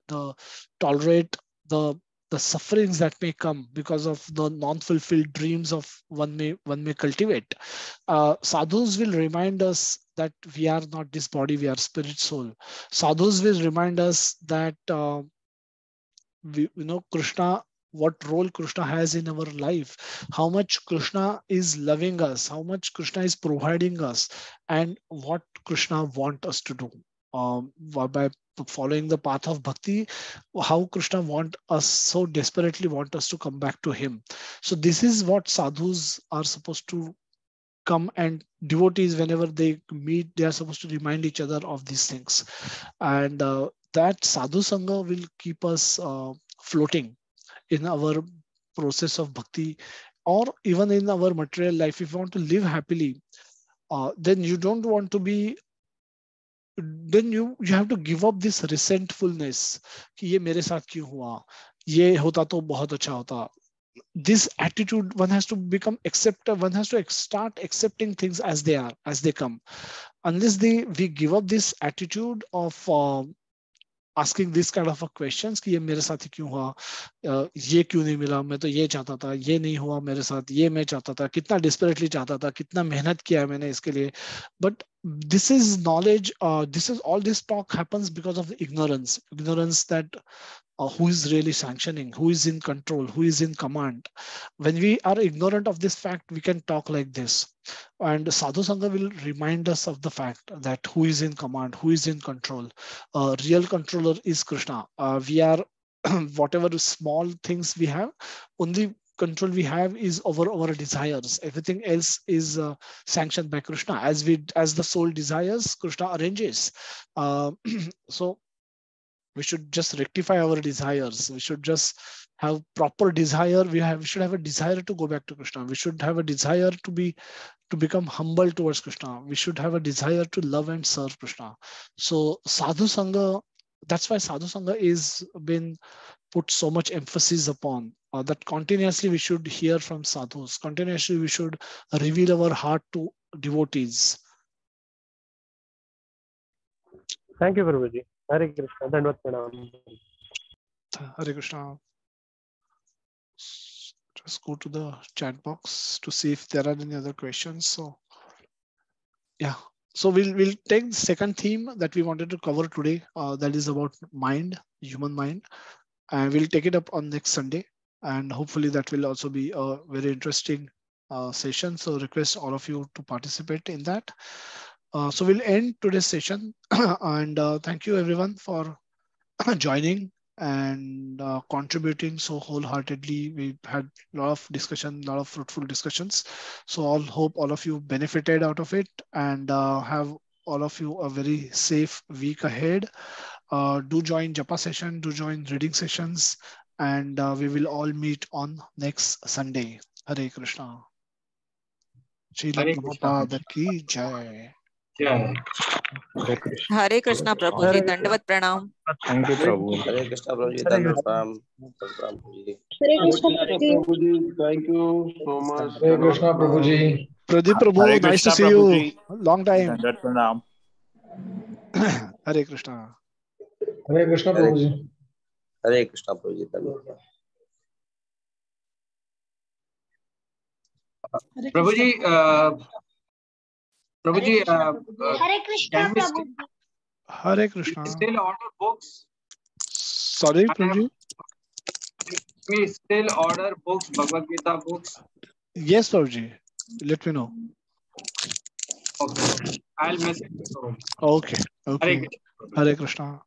the tolerate the the sufferings that may come because of the non-fulfilled dreams of one may cultivate. Sadhus will remind us that we are not this body, we are spirit soul. Sadhus will remind us that Krishna, what role Krishna has in our life, how much Krishna is loving us, how much Krishna is providing us, and what Krishna want us to do. By following the path of bhakti, how Krishna want us, so desperately want us to come back to him. So this is what sadhus are supposed to come, and devotees, whenever they meet, they are supposed to remind each other of these things. And that sadhu sangha will keep us floating in our process of bhakti, or even in our material life. If you want to live happily, then you don't want to be, then you have to give up this resentfulness कि ये मेरे साथ क्यों हुआ, ये होता तो बहुत अच्छा होता. This attitude, one has to become acceptor, one has to start accepting things as they are, as they come. Unless we give up this attitude of asking this kind of a questions कि ये मेरे साथ ही क्यों हुआ, ये क्यों नहीं मिला, मैं तो ये चाहता था, ये नहीं हुआ मेरे साथ, ये मैं चाहता था, कितना desperately चाहता था, कितना मेहनत किया मैंने इसके लिए. But this is knowledge, this is all this talk happens because of the ignorance that who is really sanctioning, who is in control, who is in command. When we are ignorant of this fact, we can talk like this. And Sadhu Sangha will remind us of the fact that who is in command, who is in control. Real controller is Krishna. We are, whatever small things we have, only control we have is over our desires. Everything else is sanctioned by Krishna. As the soul desires, Krishna arranges. So we should just rectify our desires. We should just have proper desire. We should have a desire to go back to Krishna. We should have a desire to become humble towards Krishna. We should have a desire to love and serve Krishna. So Sadhu Sangha, that's why Sadhu Sangha is been put so much emphasis upon, that continuously we should hear from sadhus. Continuously we should reveal our heart to devotees. Thank you, Prabhuji. Hare Krishna. Dandavat pranam. Hare Krishna. Just go to the chat box to see if there are any other questions. So yeah, so we'll take the second theme that we wanted to cover today, that is about mind, human mind, and we'll take it up on next Sunday, and hopefully that will also be a very interesting session. So request all of you to participate in that. So we'll end today's session and thank you everyone for joining and contributing so wholeheartedly. We had a lot of discussion, a lot of fruitful discussions. So I'll hope all of you benefited out of it and have all of you a very safe week ahead. Do join Japa session, do join reading sessions, and we will all meet on next Sunday. Hare Krishna. Srila Hare Krishna. Prabhupada ki jai. Jai. Hare Krishna Prabhu ji, Dandavat Pranam. Thank you, Prabhu. Hare Krishna, Prabhuji. Hare Dandavat Krishna. pranam. Pranam, Prabhuji. Hare Krishna Prabhuji. Prabhuji, thank you so much. Hare Krishna, Prabhuji. Pradeep Hare Prabhu, nice to Krishna, see you. Prabhuji. Long time. Dandavat pranam. Hare Krishna. Hare Krishna, Hare Prabhuji. Hare Krishna, Prabhuji. Dandavat. Prabhuji, Prabhuji, Hare Krishna can we Prabhuji. Hare Krishna. still order books? Sorry, Prabhuji. Can we still order books, Bhagavad Gita books? Yes, Prabhuji. Let me know. Okay. I'll message you. Okay. Hare Okay. Krishna. Hare Krishna.